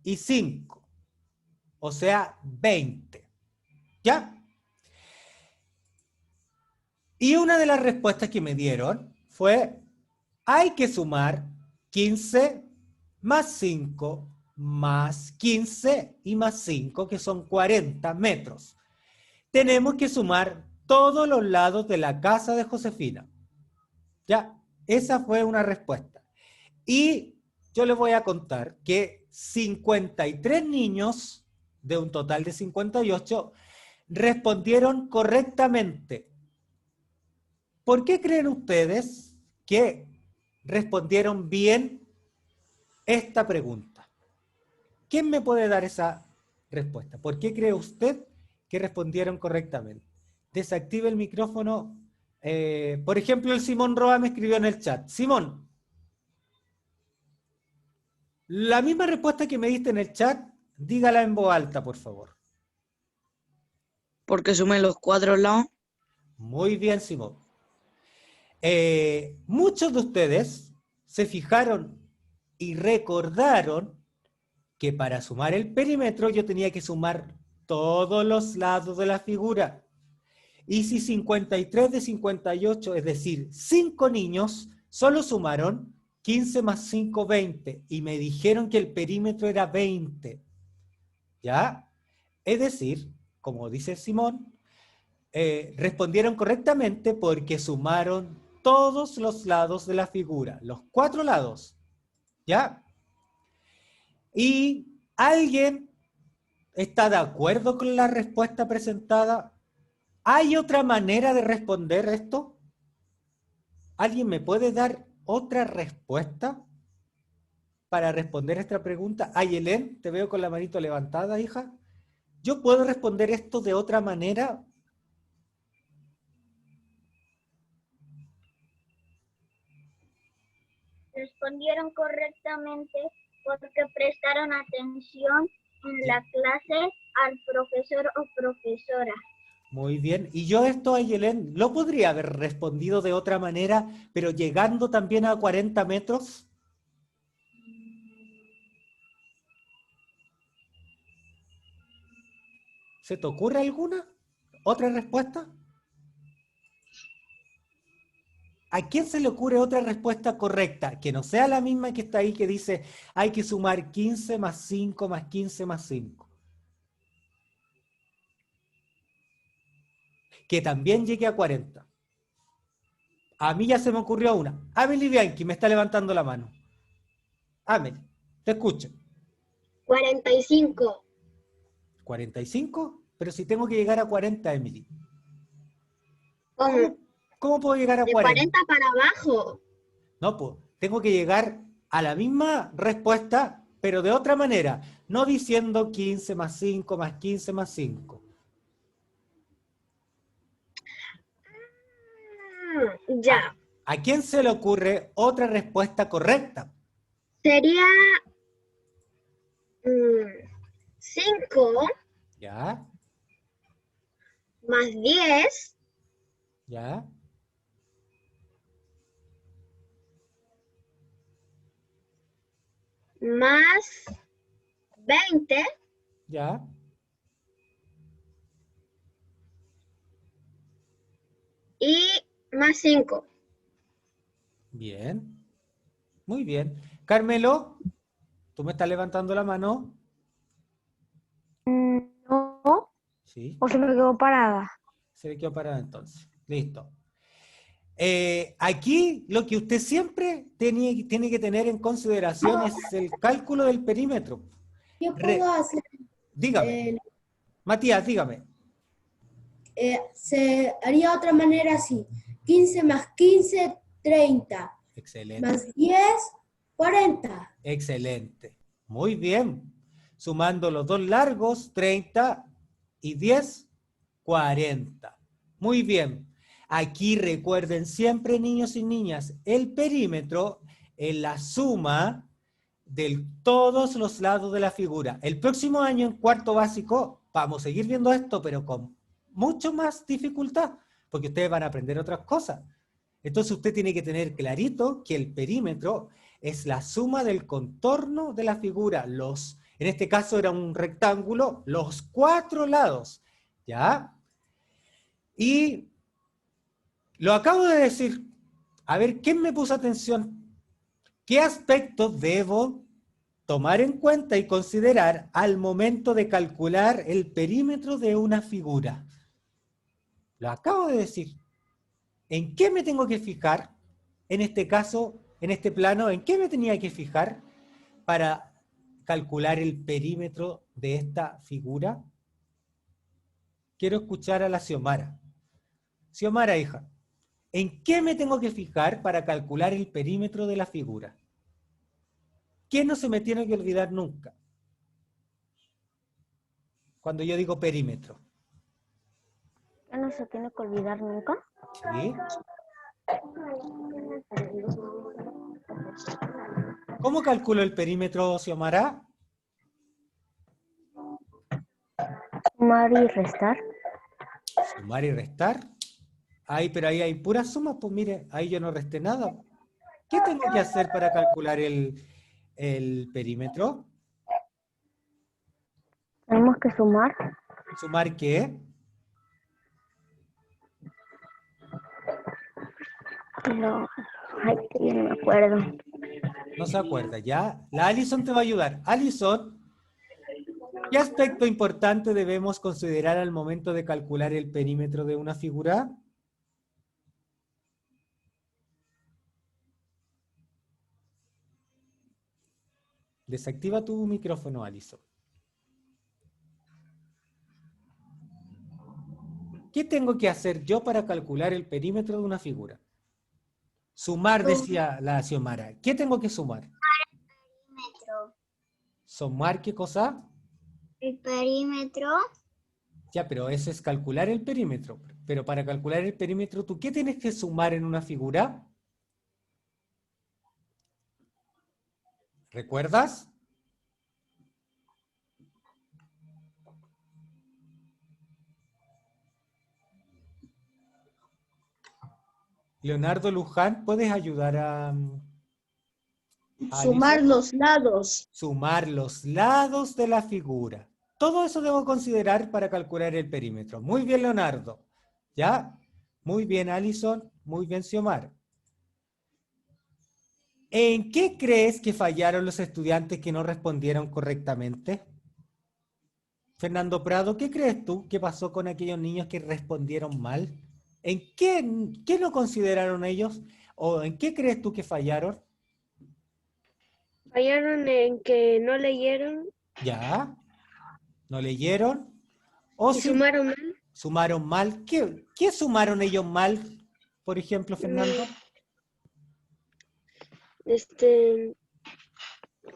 y 5. O sea, 20. ¿Ya? Y una de las respuestas que me dieron fue, hay que sumar 15 más 5 más 15 y más 5, que son 40 metros. Tenemos que sumar todos los lados de la casa de Josefina. Ya, esa fue una respuesta. Y yo les voy a contar que 53 niños, de un total de 58, respondieron correctamente. ¿Por qué creen ustedes que respondieron bien esta pregunta? ¿Quién me puede dar esa respuesta? ¿Por qué cree usted que respondieron correctamente? Desactive el micrófono. Por ejemplo, el Simón Roa me escribió en el chat. Simón, la misma respuesta que me diste en el chat, dígala en voz alta, por favor. Porque sumé los 4 lados. Muy bien, Simón. Muchos de ustedes se fijaron y recordaron que para sumar el perímetro yo tenía que sumar todos los lados de la figura. Y si 53 de 58, es decir, 5 niños, solo sumaron 15 más 5, 20. Y me dijeron que el perímetro era 20. ¿Ya? Es decir, como dice Simón, respondieron correctamente porque sumaron todos los lados de la figura, los 4 lados. ¿Ya? ¿Y alguien está de acuerdo con la respuesta presentada? ¿Hay otra manera de responder esto? ¿Alguien me puede dar otra respuesta para responder esta pregunta? Ayelén, te veo con la manito levantada, hija. ¿Yo puedo responder esto de otra manera? Respondieron correctamente porque prestaron atención en la clase al profesor o profesora. Muy bien. Y yo esto, Ayelén, ¿lo podría haber respondido de otra manera, pero llegando también a 40 metros? ¿Se te ocurre alguna? ¿Otra respuesta? ¿A quién se le ocurre otra respuesta correcta? Que no sea la misma que está ahí que dice hay que sumar 15 más 5 más 15 más 5. Que también llegue a 40. A mí ya se me ocurrió una. Amelie Bianchi me está levantando la mano. Amelie, te escucho. 45. ¿45? Pero si tengo que llegar a 40, Emily. ¿Cómo? ¿Cómo puedo llegar a De 40? 40 para abajo. No, pues, tengo que llegar a la misma respuesta, pero de otra manera. No diciendo 15 más 5 más 15 más 5. Ya. ¿A quién se le ocurre otra respuesta correcta? Sería 5 ¿Ya? Más 10. ¿Ya? Más 20. ¿Ya? Y más 5. Bien. Muy bien. Carmelo, ¿tú me estás levantando la mano? No, Sí. o se me quedó parada. Se le quedó parada entonces. Listo. Aquí lo que usted siempre tiene que tener en consideración es el cálculo del perímetro. Yo puedo hacer, Dígame. Matías, dígame. se haría otra manera así. 15 más 15, 30. Excelente. Más 10, 40. Excelente. Muy bien. Sumando los dos largos, 30 y 10, 40. Muy bien. Aquí recuerden siempre, niños y niñas, el perímetro es la suma de todos los lados de la figura. El próximo año en cuarto básico vamos a seguir viendo esto, pero con mucho más dificultad, porque ustedes van a aprender otras cosas. Entonces usted tiene que tener clarito que el perímetro es la suma del contorno de la figura. En este caso era un rectángulo, los 4 lados. ¿Ya? Y lo acabo de decir. A ver, ¿quién me puso atención? ¿Qué aspectos debo tomar en cuenta y considerar al momento de calcular el perímetro de una figura? Lo acabo de decir. ¿En qué me tengo que fijar? En este caso, en este plano, ¿en qué me tenía que fijar para calcular el perímetro de esta figura? Quiero escuchar a la Xiomara. Xiomara, hija, ¿en qué me tengo que fijar para calcular el perímetro de la figura? ¿Qué no se me tiene que olvidar nunca? Cuando yo digo perímetro. ¿Qué no se tiene que olvidar nunca? ¿Sí? ¿Cómo calculo el perímetro, Xiomara? Sumar y restar. Sumar y restar. Ahí, pero ahí hay puras sumas, pues mire, ahí yo no resté nada. ¿Qué tengo que hacer para calcular el perímetro? Tenemos que sumar. ¿Sumar qué? No, ay, que yo no me acuerdo. No se acuerda, ¿ya? La Alison te va a ayudar. Alison, ¿qué aspecto importante debemos considerar al momento de calcular el perímetro de una figura? Desactiva tu micrófono, Alison. ¿Qué tengo que hacer yo para calcular el perímetro de una figura? Sumar, decía la Xiomara. ¿Qué tengo que sumar? El perímetro. ¿Sumar qué cosa? El perímetro. Ya, pero eso es calcular el perímetro. Pero para calcular el perímetro, ¿tú qué tienes que sumar en una figura? ¿Recuerdas? Leonardo Luján, ¿puedes ayudar a Sumar Alison? los lados. Sumar los lados de la figura. Todo eso debo considerar para calcular el perímetro. Muy bien, Leonardo. ¿Ya? Muy bien, Alison. Muy bien, Xiomara. ¿En qué crees que fallaron los estudiantes que no respondieron correctamente? Fernando Prado, ¿qué crees tú que pasó con aquellos niños que respondieron mal? ¿En qué no consideraron ellos? ¿O en qué crees tú que fallaron? Fallaron en que no leyeron ¿Ya? ¿No leyeron? ¿O y sumaron mal. sumaron mal? ¿Qué sumaron ellos mal, por ejemplo, Fernando?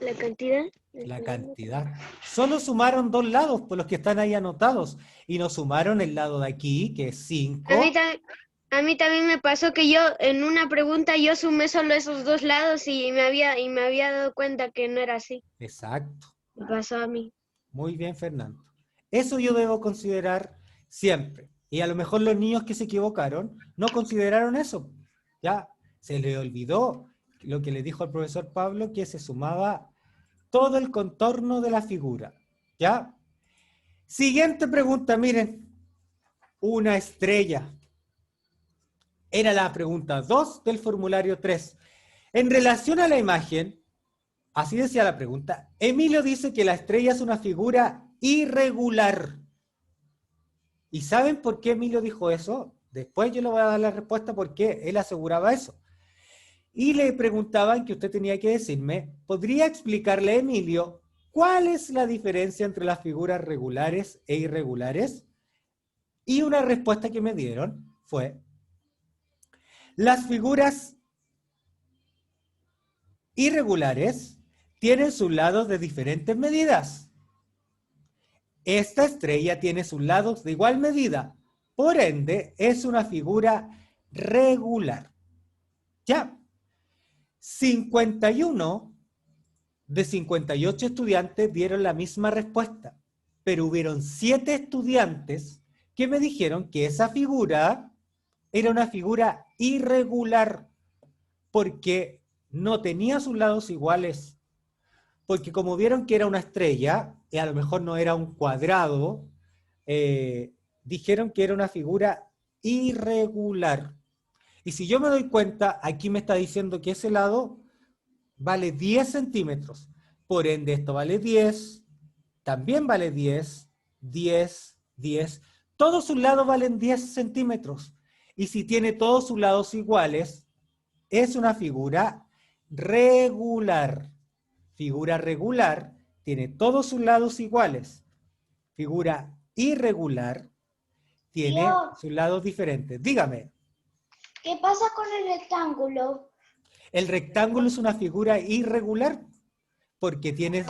La cantidad. La cantidad. Solo sumaron 2 lados, por los que están ahí anotados, y no sumaron el lado de aquí, que es 5. A mí también me pasó que yo en una pregunta yo sumé solo esos 2 lados y me había dado cuenta que no era así. Exacto. Me pasó a mí. Muy bien, Fernando. Eso yo debo considerar siempre. Y a lo mejor los niños que se equivocaron no consideraron eso. Ya se les olvidó lo que le dijo el profesor Pablo, que se sumaba todo el contorno de la figura. ¿Ya? Siguiente pregunta, miren. Una estrella. Era la pregunta 2 del formulario 3. En relación a la imagen, así decía la pregunta, Emilio dice que la estrella es una figura irregular. ¿Y saben por qué Emilio dijo eso? Después yo le voy a dar la respuesta por qué él aseguraba eso. Y le preguntaban que usted tenía que decirme, ¿podría explicarle a Emilio cuál es la diferencia entre las figuras regulares e irregulares? Y una respuesta que me dieron fue, las figuras irregulares tienen sus lados de diferentes medidas. Esta estrella tiene sus lados de igual medida, por ende es una figura regular. Ya, 51 de 58 estudiantes dieron la misma respuesta, pero hubieron 7 estudiantes que me dijeron que esa figura era una figura irregular, porque no tenía sus lados iguales. Porque como vieron que era una estrella, y a lo mejor no era un cuadrado, dijeron que era una figura irregular. Y si yo me doy cuenta, aquí me está diciendo que ese lado vale 10 centímetros. Por ende, esto vale 10, también vale 10, 10, 10. Todos sus lados valen 10 centímetros. Y si tiene todos sus lados iguales, es una figura regular. Figura regular tiene todos sus lados iguales. Figura irregular tiene sus lados diferentes. Dígame. ¿Qué pasa con el rectángulo? El rectángulo es una figura irregular porque tiene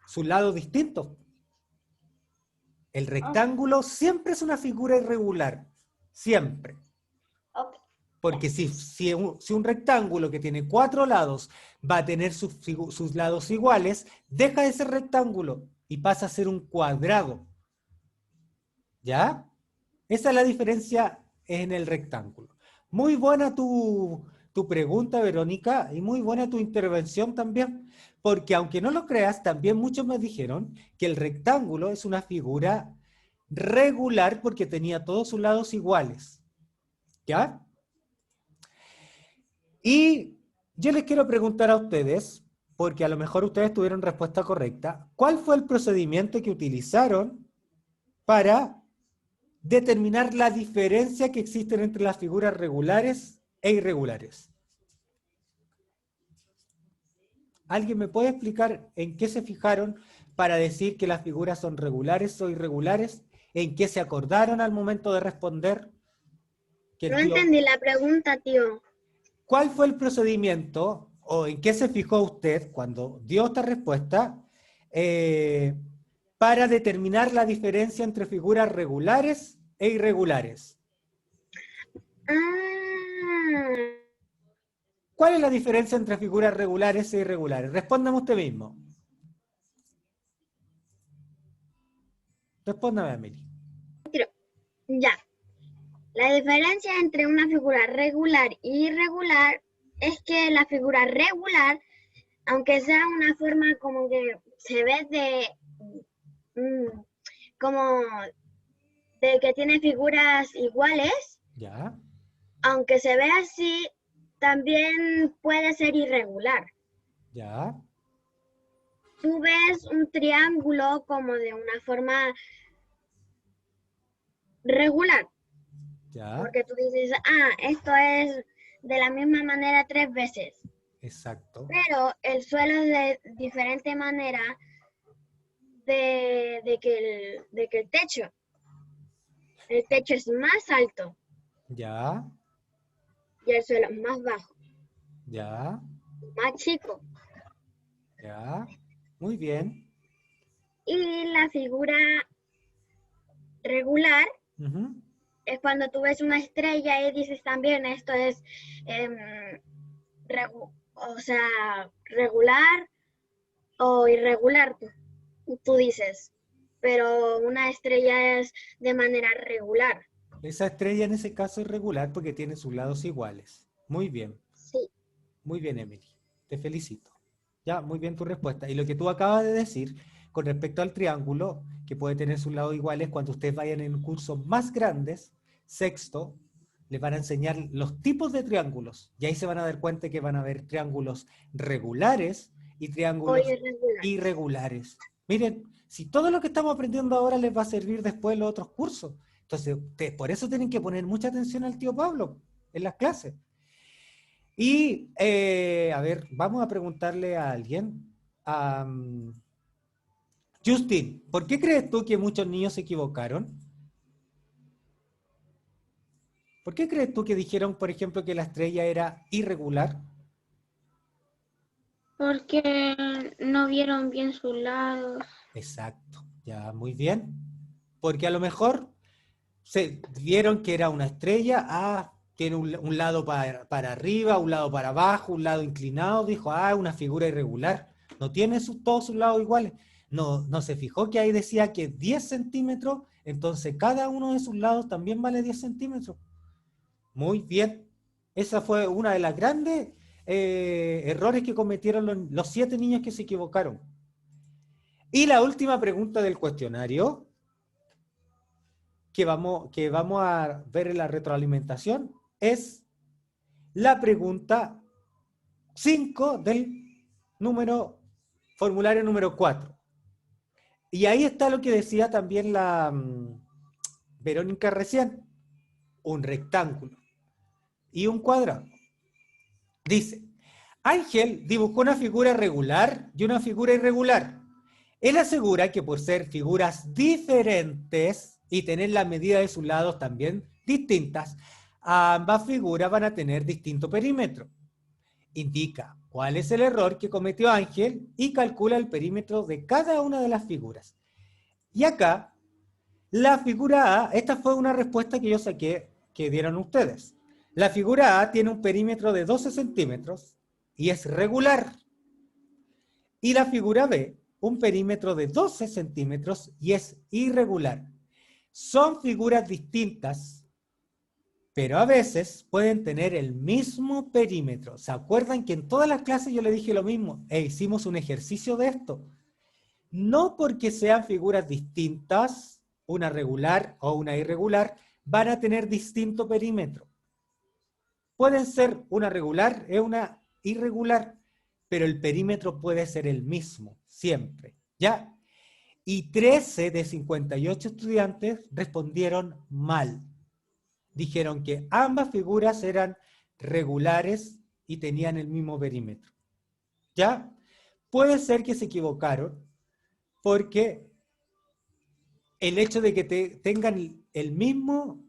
sus lados distintos. El rectángulo siempre es una figura irregular. Siempre. Okay. Porque si un rectángulo que tiene 4 lados va a tener sus lados iguales, deja de ser rectángulo y pasa a ser un cuadrado. ¿Ya? Esa es la diferencia en el rectángulo. Muy buena tu pregunta, Verónica, y muy buena tu intervención también, porque aunque no lo creas, también muchos me dijeron que el rectángulo es una figura regular porque tenía todos sus lados iguales. ¿Ya? Y yo les quiero preguntar a ustedes, porque a lo mejor ustedes tuvieron respuesta correcta, ¿cuál fue el procedimiento que utilizaron para determinar la diferencia que existen entre las figuras regulares e irregulares? ¿Alguien me puede explicar en qué se fijaron para decir que las figuras son regulares o irregulares? ¿En qué se acordaron al momento de responder? No entendí la pregunta, tío. ¿Cuál fue el procedimiento o en qué se fijó usted cuando dio esta respuesta para determinar la diferencia entre figuras regulares e irregulares? ¿Cuál es la diferencia entre figuras regulares e irregulares? Respóndame usted mismo. Respóndame, Amelie. Ya. La diferencia entre una figura regular y irregular es que la figura regular, aunque sea una forma como que se ve como de que tiene figuras iguales, ¿ya? Aunque se ve así, también puede ser irregular. ¿Ya? Tú ves un triángulo como de una forma regular. ¿Ya? Porque tú dices, esto es de la misma manera 3 veces. Exacto. Pero el suelo es de diferente manera de que el techo. El techo es más alto. ¿Ya? Y el suelo es más bajo. ¿Ya? Más chico. ¿Ya? Muy bien. Y la figura regular es cuando tú ves una estrella y dices también esto es regular o irregular. Tú dices. pero una estrella es de manera regular. Esa estrella en ese caso es regular porque tiene sus lados iguales. Muy bien. Sí. Muy bien, Emily. Te felicito. Ya, muy bien tu respuesta. Y lo que tú acabas de decir con respecto al triángulo, que puede tener sus lados iguales, cuando ustedes vayan en cursos más grandes, sexto, les van a enseñar los tipos de triángulos. Y ahí se van a dar cuenta que van a haber triángulos regulares y triángulos irregulares. Miren, si todo lo que estamos aprendiendo ahora les va a servir después en los otros cursos. Entonces, ustedes por eso tienen que poner mucha atención al tío Pablo en las clases. Y, a ver, vamos a preguntarle a alguien. Justin, ¿por qué crees tú que muchos niños se equivocaron? ¿Por qué crees tú que dijeron, por ejemplo, que la estrella era irregular? Porque no vieron bien sus lados. Exacto, ya, muy bien. Porque a lo mejor se vieron que era una estrella, tiene un lado para arriba, un lado para abajo, un lado inclinado, dijo, una figura irregular. No tiene todos sus lados iguales. No se fijó que ahí decía que 10 centímetros, entonces cada uno de sus lados también vale 10 centímetros. Muy bien. Esa fue una de las grandes errores que cometieron los 7 niños que se equivocaron. Y la última pregunta del cuestionario, que vamos a ver en la retroalimentación, es la pregunta 5 del formulario número 4. Y ahí está lo que decía también la Verónica recién, un rectángulo y un cuadrado. Dice, Ángel dibujó una figura regular y una figura irregular. Él asegura que por ser figuras diferentes y tener la medida de sus lados también distintas, ambas figuras van a tener distinto perímetro. Indica cuál es el error que cometió Ángel y calcula el perímetro de cada una de las figuras. Y acá, la figura A, esta fue una respuesta que yo saqué que dieron ustedes. La figura A tiene un perímetro de 12 centímetros y es regular. Y la figura B, un perímetro de 12 centímetros y es irregular. Son figuras distintas, pero a veces pueden tener el mismo perímetro. ¿Se acuerdan que en todas las clases yo le dije lo mismo? E hicimos un ejercicio de esto. No porque sean figuras distintas, una regular o una irregular, van a tener distinto perímetro. Pueden ser una regular y una irregular, pero el perímetro puede ser el mismo, siempre. ¿Ya? Y 13 de 58 estudiantes respondieron mal. Dijeron que ambas figuras eran regulares y tenían el mismo perímetro. ¿Ya? Puede ser que se equivocaron porque el hecho de que tengan el mismo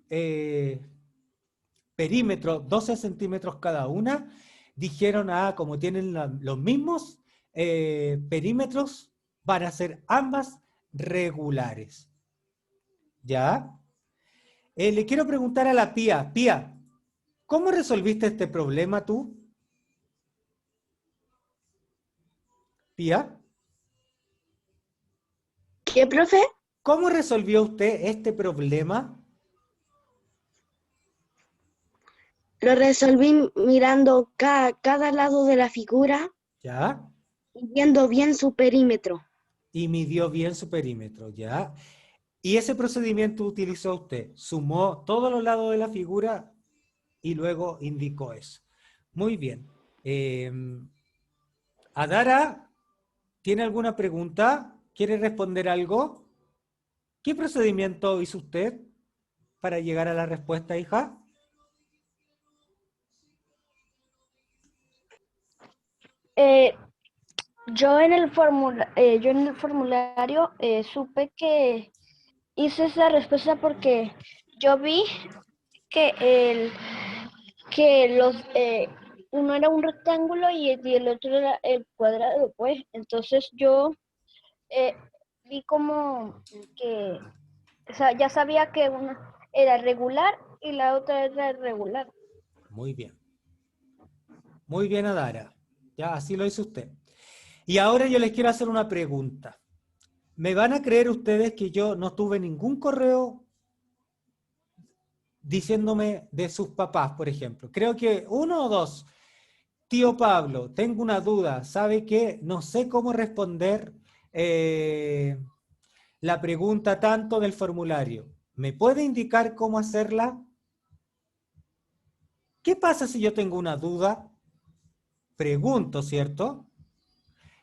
perímetro, 12 centímetros cada una, dijeron, como tienen los mismos perímetros, van a ser ambas regulares. ¿Ya? Le quiero preguntar a la Pía. Pía, ¿cómo resolviste este problema tú? Pía. ¿Qué, profe? ¿Cómo resolvió usted este problema? Lo resolví mirando cada lado de la figura. ¿Ya? Y viendo bien su perímetro. Y midió bien su perímetro, ¿ya? Y ese procedimiento utilizó usted. Sumó todos los lados de la figura y luego indicó eso. Muy bien. Adara, ¿tiene alguna pregunta? ¿Quiere responder algo? ¿Qué procedimiento hizo usted para llegar a la respuesta, hija? Yo en el formulario supe que hice esa respuesta porque yo vi que uno era un rectángulo y el otro era el cuadrado, pues. Entonces yo vi como que, o sea, ya sabía que una era regular y la otra era irregular. Muy bien. Muy bien, Adara. Ya, así lo hizo usted. Y ahora yo les quiero hacer una pregunta. ¿Me van a creer ustedes que yo no tuve ningún correo diciéndome de sus papás, por ejemplo? Creo que 1 o 2. Tío Pablo, tengo una duda. ¿Sabe qué? No sé cómo responder la pregunta tanto del formulario. ¿Me puede indicar cómo hacerla? ¿Qué pasa si yo tengo una duda? Pregunto, ¿cierto?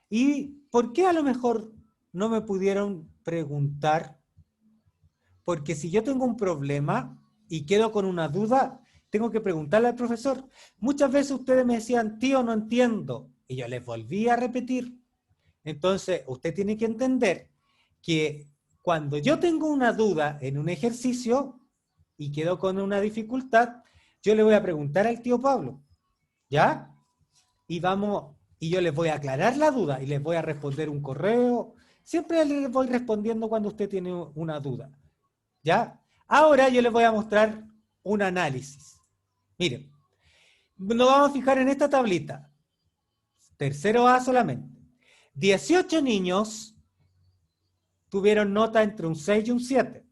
¿Y por qué a lo mejor no me pudieron preguntar? Porque si yo tengo un problema y quedo con una duda, tengo que preguntarle al profesor. Muchas veces ustedes me decían, tío, no entiendo. Y yo les volví a repetir. Entonces, usted tiene que entender que cuando yo tengo una duda en un ejercicio y quedo con una dificultad, yo le voy a preguntar al tío Pablo. ¿Ya? Y yo les voy a aclarar la duda y les voy a responder un correo. Siempre les voy respondiendo cuando usted tiene una duda. ¿Ya? Ahora yo les voy a mostrar un análisis. Miren, nos vamos a fijar en esta tablita. Tercero A solamente. 18 niños tuvieron nota entre un 6 y un 7.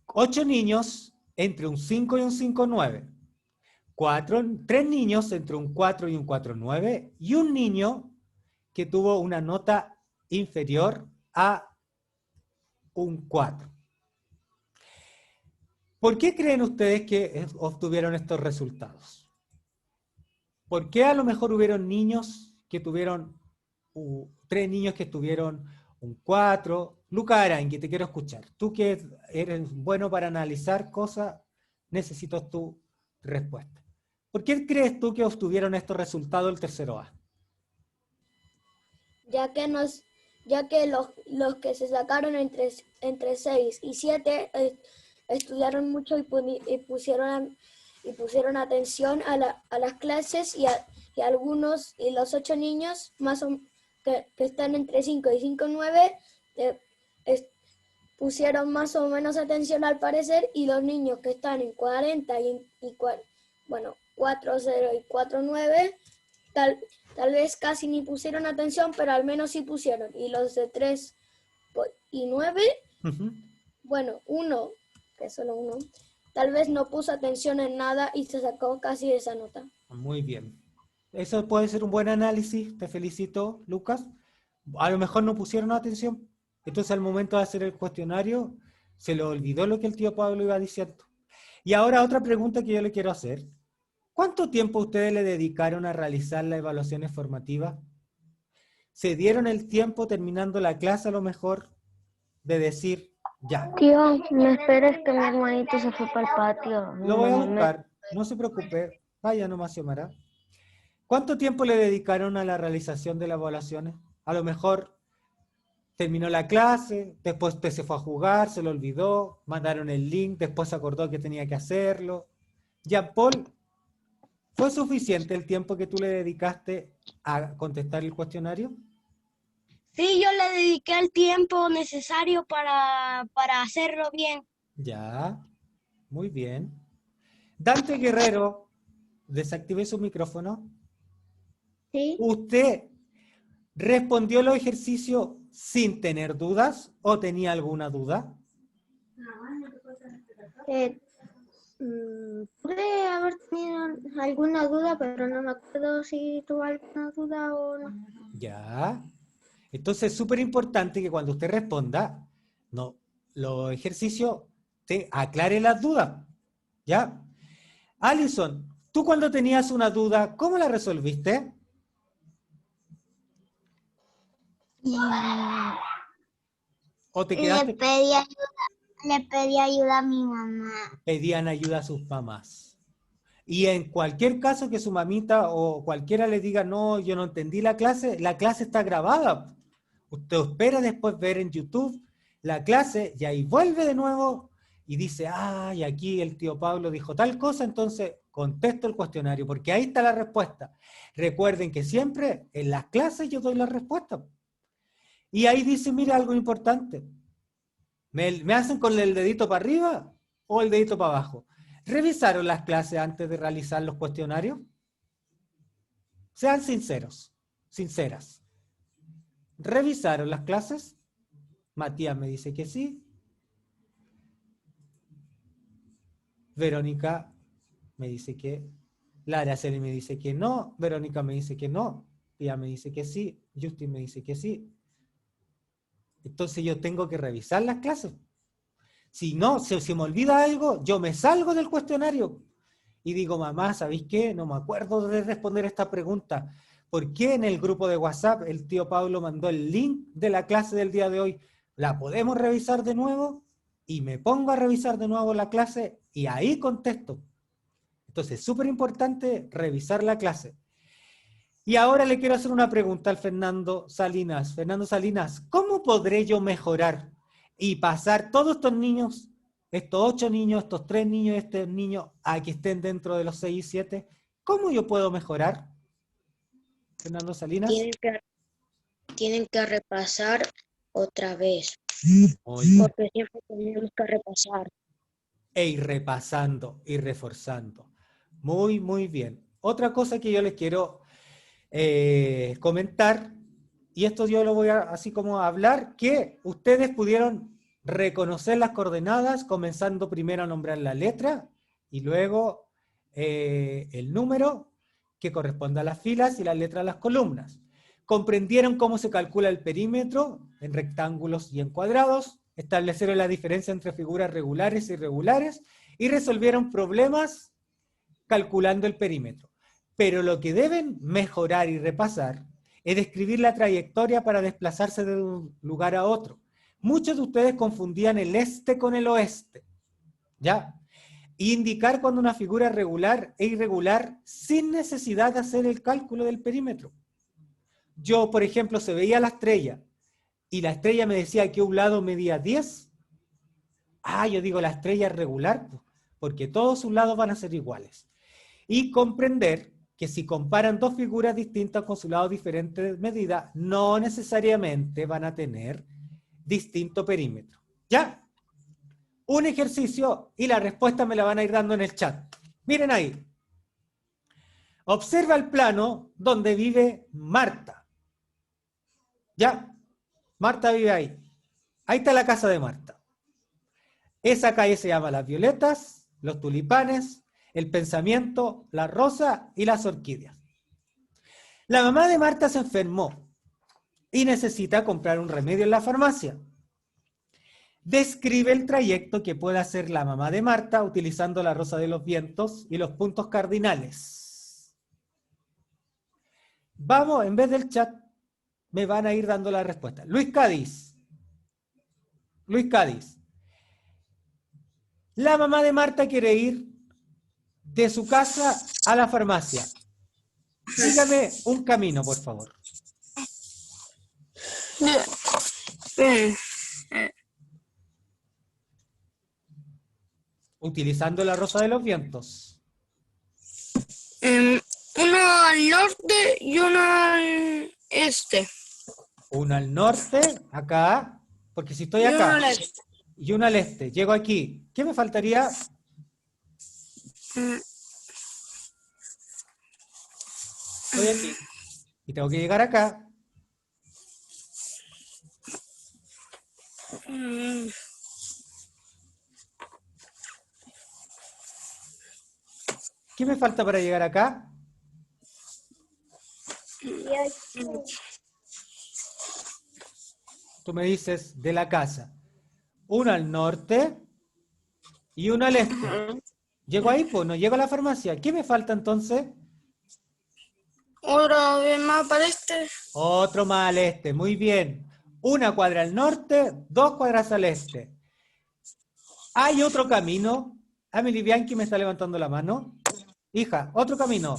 8 niños entre un 5 y un 5,9. 3 niños entre un 4 y un 4,9. Y un niño que tuvo una nota inferior a un 4. ¿Por qué creen ustedes que obtuvieron estos resultados? ¿Por qué a lo mejor hubieron niños que tuvieron, 3 niños que tuvieron un 4? Luca Arangui, te quiero escuchar. Tú que eres bueno para analizar cosas, necesito tu respuesta. ¿Por qué crees tú que obtuvieron estos resultados del tercero A? Ya que los que se sacaron entre 6 y 7 estudiaron mucho y pusieron atención a las clases y algunos, y los 8 niños que están entre 5 y 5,9 pusieron más o menos atención al parecer, y los niños que están en 40 4,0 y 4,9 tal vez casi ni pusieron atención, pero al menos sí pusieron. Y los de 3 y 9, uno, que es solo uno, tal vez no puso atención en nada y se sacó casi esa nota. Muy bien. Eso puede ser un buen análisis, te felicito, Lucas. A lo mejor no pusieron atención, entonces al momento de hacer el cuestionario se le olvidó lo que el tío Pablo iba diciendo. Y ahora otra pregunta que yo le quiero hacer. ¿Cuánto tiempo ustedes le dedicaron a realizar las evaluaciones formativas? ¿Se dieron el tiempo terminando la clase a lo mejor de decir, ya? Tío, me esperes que mi hermanito se fue para el patio. Lo voy a buscar, no se preocupe, vaya nomás, Xiomara. ¿Cuánto tiempo le dedicaron a la realización de las evaluaciones? A lo mejor terminó la clase, después usted se fue a jugar, se lo olvidó, mandaron el link, después se acordó que tenía que hacerlo. Ya, Paul, ¿fue suficiente el tiempo que tú le dedicaste a contestar el cuestionario? Sí, yo le dediqué el tiempo necesario para hacerlo bien. Ya, muy bien. Dante Guerrero, desactive su micrófono. Sí. ¿Usted respondió los ejercicios sin tener dudas o tenía alguna duda? Pude haber tenido alguna duda, pero no me acuerdo si tuve alguna duda o no. Ya. Entonces es súper importante que cuando usted responda, los ejercicios te aclare las dudas. ¿Ya? Alison, tú cuando tenías una duda, ¿cómo la resolviste? ¿O te quedaste? Le pedí ayuda a mi mamá. Pedían ayuda a sus mamás. Y en cualquier caso que su mamita o cualquiera le diga, no, yo no entendí la clase está grabada. Usted espera después ver en YouTube la clase y ahí vuelve de nuevo y dice, ay, aquí el tío Pablo dijo tal cosa, entonces contesto el cuestionario, porque ahí está la respuesta. Recuerden que siempre en las clases yo doy la respuesta. Y ahí dice, mira, algo importante. ¿Me hacen con el dedito para arriba o el dedito para abajo? ¿Revisaron las clases antes de realizar los cuestionarios? Sean sinceros, sinceras. ¿Revisaron las clases? Matías me dice que sí. Verónica me dice que... Araceli me dice que no. Verónica me dice que no. Pía me dice que sí. Justin me dice que sí. Entonces yo tengo que revisar las clases. Si no, si me olvida algo, yo me salgo del cuestionario. Y digo, mamá, ¿sabéis qué? No me acuerdo de responder esta pregunta. ¿Por qué en el grupo de WhatsApp el tío Pablo mandó el link de la clase del día de hoy? ¿La podemos revisar de nuevo? Y me pongo a revisar de nuevo la clase y ahí contesto. Entonces, es súper importante revisar la clase. Y ahora le quiero hacer una pregunta al Fernando Salinas. Fernando Salinas, ¿cómo podré yo mejorar y pasar todos estos niños, estos 8 niños, estos 3 niños, este niño, a que estén dentro de los 6 y 7? ¿Cómo yo puedo mejorar? Fernando Salinas. Tienen que repasar otra vez. Muy Porque siempre tenemos que repasar. E ir repasando y reforzando. Muy, muy bien. Otra cosa que yo les quiero comentar, y esto yo lo voy a así como a hablar, que ustedes pudieron reconocer las coordenadas comenzando primero a nombrar la letra y luego el número que corresponde a las filas y las letras a las columnas. Comprendieron cómo se calcula el perímetro en rectángulos y en cuadrados, establecieron la diferencia entre figuras regulares e irregulares y resolvieron problemas calculando el perímetro. Pero lo que deben mejorar y repasar es describir la trayectoria para desplazarse de un lugar a otro. Muchos de ustedes confundían el este con el oeste, ¿ya? Y indicar cuando una figura es regular e irregular sin necesidad de hacer el cálculo del perímetro. Yo, por ejemplo, se veía la estrella y la estrella me decía que un lado medía 10. Yo digo, la estrella es regular, porque todos sus lados van a ser iguales. Y comprender que si comparan dos figuras distintas con su lado diferente de medida, no necesariamente van a tener distinto perímetro. ¿Ya? Un ejercicio y la respuesta me la van a ir dando en el chat. Miren ahí. Observa el plano donde vive Marta. ¿Ya? Marta vive ahí. Ahí está la casa de Marta. Esa calle se llama Las Violetas, Los Tulipanes, El Pensamiento, La Rosa y Las Orquídeas. La mamá de Marta se enfermó y necesita comprar un remedio en la farmacia. Describe el trayecto que puede hacer la mamá de Marta utilizando la Rosa de los Vientos y los puntos cardinales. Vamos, en vez del chat, me van a ir dando la respuesta. Luis Cádiz. Luis Cádiz. La mamá de Marta quiere ir de su casa a la farmacia. Dígame un camino, por favor. Utilizando la Rosa de los Vientos. Uno al norte y uno al este. Uno al norte, acá, porque si estoy acá, y uno al este, llego aquí. ¿Qué me faltaría? Estoy aquí. Y tengo que llegar acá. ¿Qué me falta para llegar acá? Tú me dices de la casa. Uno al norte y uno al este. Llego ahí, pues, no llego a la farmacia. ¿Qué me falta entonces? Otra vez más para este. Otro más al este, muy bien. Una cuadra al norte, 2 cuadras al este. ¿Hay otro camino? Emily Bianchi me está levantando la mano. Hija, otro camino.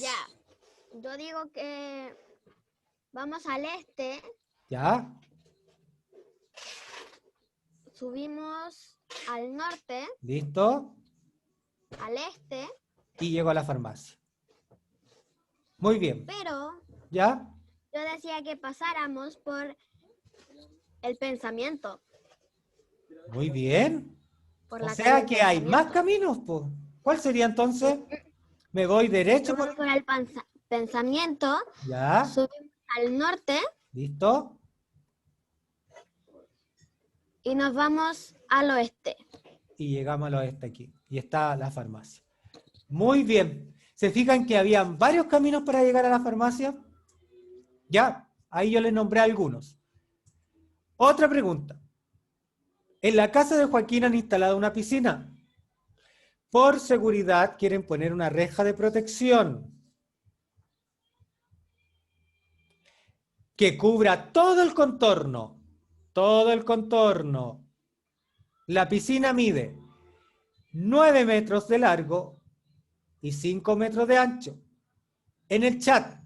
Ya. Yo digo que vamos al este. ¿Ya? Subimos al norte. ¿Listo? Al este. Y llego a la farmacia. Muy bien. Pero ¿Ya? yo decía que pasáramos por el pensamiento. Muy bien. Por O la sea calle que del hay más pensamiento. caminos, pues. ¿Cuál sería entonces? Me voy derecho. Vamos por el pensamiento. ¿Ya? Subimos al norte. ¿Listo? Y nos vamos al oeste. Y llegamos al oeste aquí. Y está la farmacia. Muy bien. ¿Se fijan que habían varios caminos para llegar a la farmacia? Ya, ahí yo les nombré algunos. Otra pregunta. En la casa de Joaquín han instalado una piscina. Por seguridad quieren poner una reja de protección que cubra todo el contorno. Todo el contorno. La piscina mide 9 metros de largo y 5 metros de ancho. En el chat,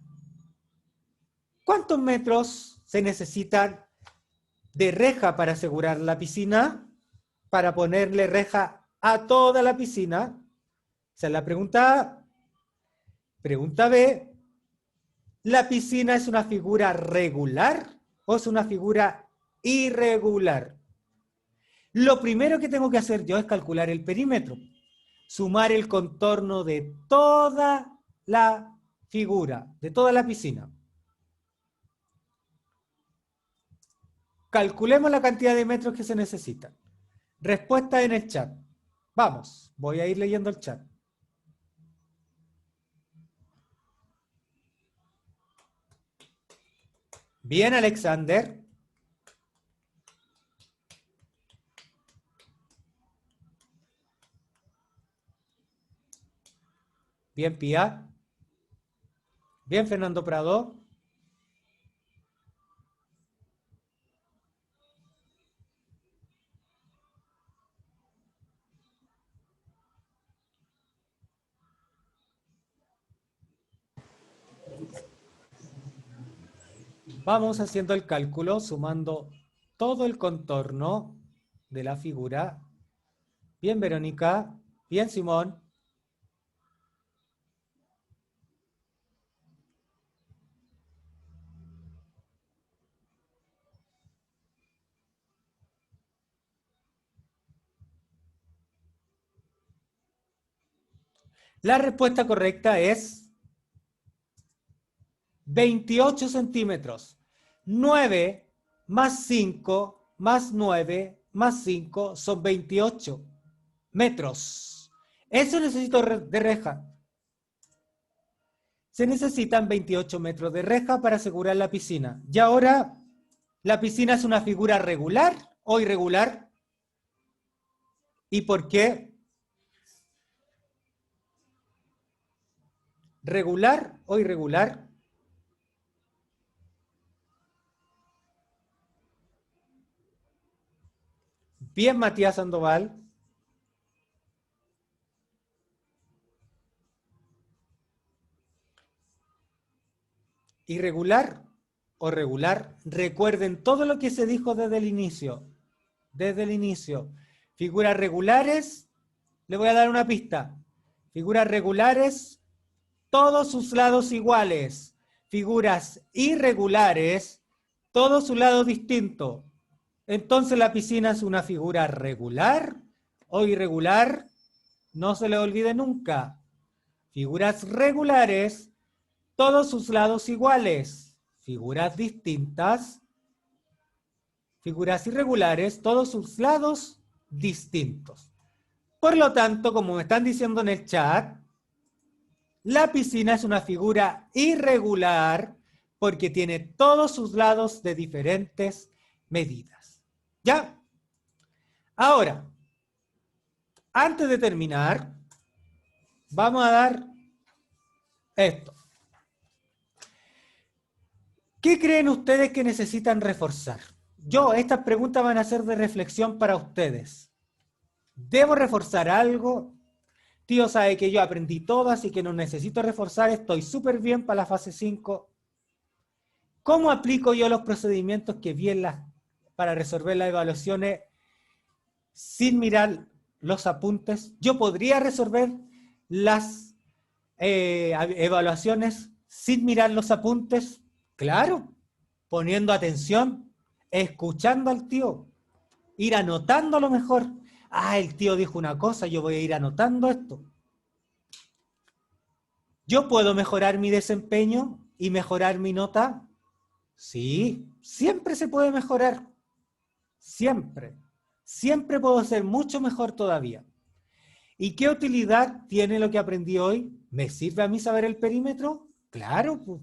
¿cuántos metros se necesitan de reja para asegurar la piscina? Para ponerle reja a toda la piscina. Esa es la pregunta A. Pregunta B. ¿La piscina es una figura regular o es una figura irregular? Lo primero que tengo que hacer yo es calcular el perímetro. Sumar el contorno de toda la figura, de toda la piscina. Calculemos la cantidad de metros que se necesitan. Respuesta en el chat. Vamos, voy a ir leyendo el chat. Bien, Alexander. Bien, Pía. Bien, Fernando Prado. Vamos haciendo el cálculo, sumando todo el contorno de la figura. Bien, Verónica. Bien, Simón. La respuesta correcta es 28 centímetros. 9 más 5 más 9 más 5 son 28 metros. Eso necesito de reja. Se necesitan 28 metros de reja para asegurar la piscina. Y ahora, ¿la piscina es una figura regular o irregular? ¿Y por qué? ¿Regular o irregular? Bien, Matías Sandoval. ¿Irregular o regular? Recuerden todo lo que se dijo desde el inicio. Desde el inicio. Figuras regulares, le voy a dar una pista. Figuras regulares, todos sus lados iguales. Figuras irregulares, todos sus lados distintos. Entonces la piscina es una figura regular o irregular. No se le olvide nunca. Figuras regulares, todos sus lados iguales. Figuras distintas. Figuras irregulares, todos sus lados distintos. Por lo tanto, como me están diciendo en el chat, la piscina es una figura irregular porque tiene todos sus lados de diferentes medidas. ¿Ya? Ahora, antes de terminar, vamos a dar esto. ¿Qué creen ustedes que necesitan reforzar? Estas preguntas van a ser de reflexión para ustedes. ¿Debo reforzar algo? Tío sabe que yo aprendí todo, así que no necesito reforzar, estoy súper bien para la fase 5. ¿Cómo aplico yo los procedimientos que vi para resolver las evaluaciones sin mirar los apuntes? ¿Yo podría resolver las evaluaciones sin mirar los apuntes? Claro, poniendo atención, escuchando al tío, ir anotando a lo mejor. Ah, el tío dijo una cosa, yo voy a ir anotando esto. ¿Yo puedo mejorar mi desempeño y mejorar mi nota? Sí, siempre se puede mejorar. Siempre. Siempre puedo ser mucho mejor todavía. ¿Y qué utilidad tiene lo que aprendí hoy? ¿Me sirve a mí saber el perímetro? Claro, pues.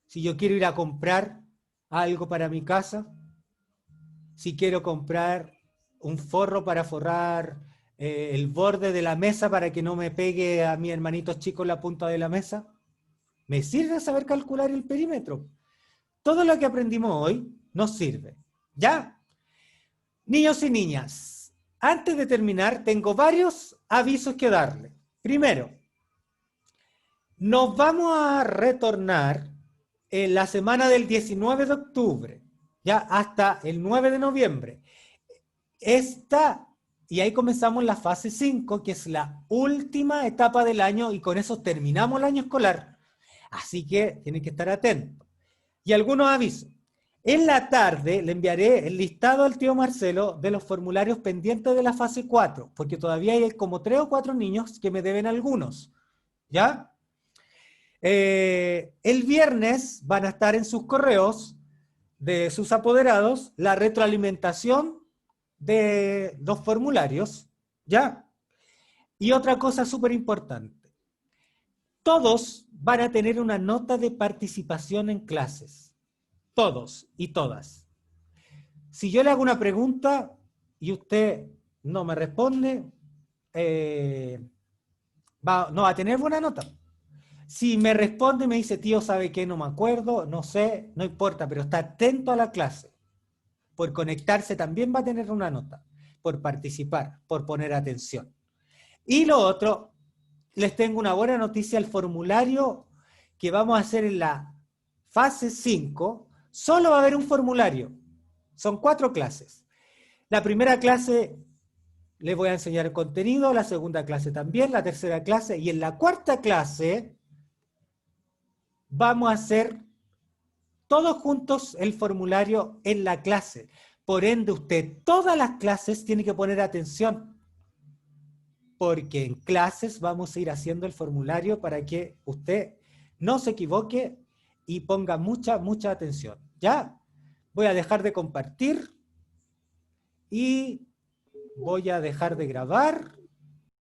Si yo quiero ir a comprar algo para mi casa, si quiero comprar un forro para forrar el borde de la mesa para que no me pegue a mi hermanito chico en la punta de la mesa, me sirve saber calcular el perímetro. Todo lo que aprendimos hoy nos sirve. ¿Ya? Niños y niñas, antes de terminar, tengo varios avisos que darle. Primero, nos vamos a retornar en la semana del 19 de octubre, ya hasta el 9 de noviembre. Y ahí comenzamos la fase 5, que es la última etapa del año, y con eso terminamos el año escolar. Así que tienen que estar atentos. Y algunos avisos. En la tarde le enviaré el listado al tío Marcelo de los formularios pendientes de la fase 4, porque todavía hay como 3 o 4 niños que me deben algunos. ¿Ya? El viernes van a estar en sus correos de sus apoderados la retroalimentación de los formularios. ¿Ya? Y otra cosa súper importante. Todos van a tener una nota de participación en clases. Todos y todas. Si yo le hago una pregunta y usted no me responde, no va a tener buena nota. Si me responde y me dice, tío, ¿sabe qué? No me acuerdo, no sé, no importa, pero está atento a la clase. Por conectarse también va a tener una nota. Por participar, por poner atención. Y lo otro, les tengo una buena noticia, el formulario que vamos a hacer en la fase 5, solo va a haber un formulario. Son 4 clases. La primera clase les voy a enseñar el contenido, la segunda clase también, la tercera clase, y en la cuarta clase vamos a hacer todos juntos el formulario en la clase. Por ende, usted todas las clases tiene que poner atención, porque en clases vamos a ir haciendo el formulario para que usted no se equivoque y ponga mucha atención. ¿Ya? Voy a dejar de compartir y voy a dejar de grabar.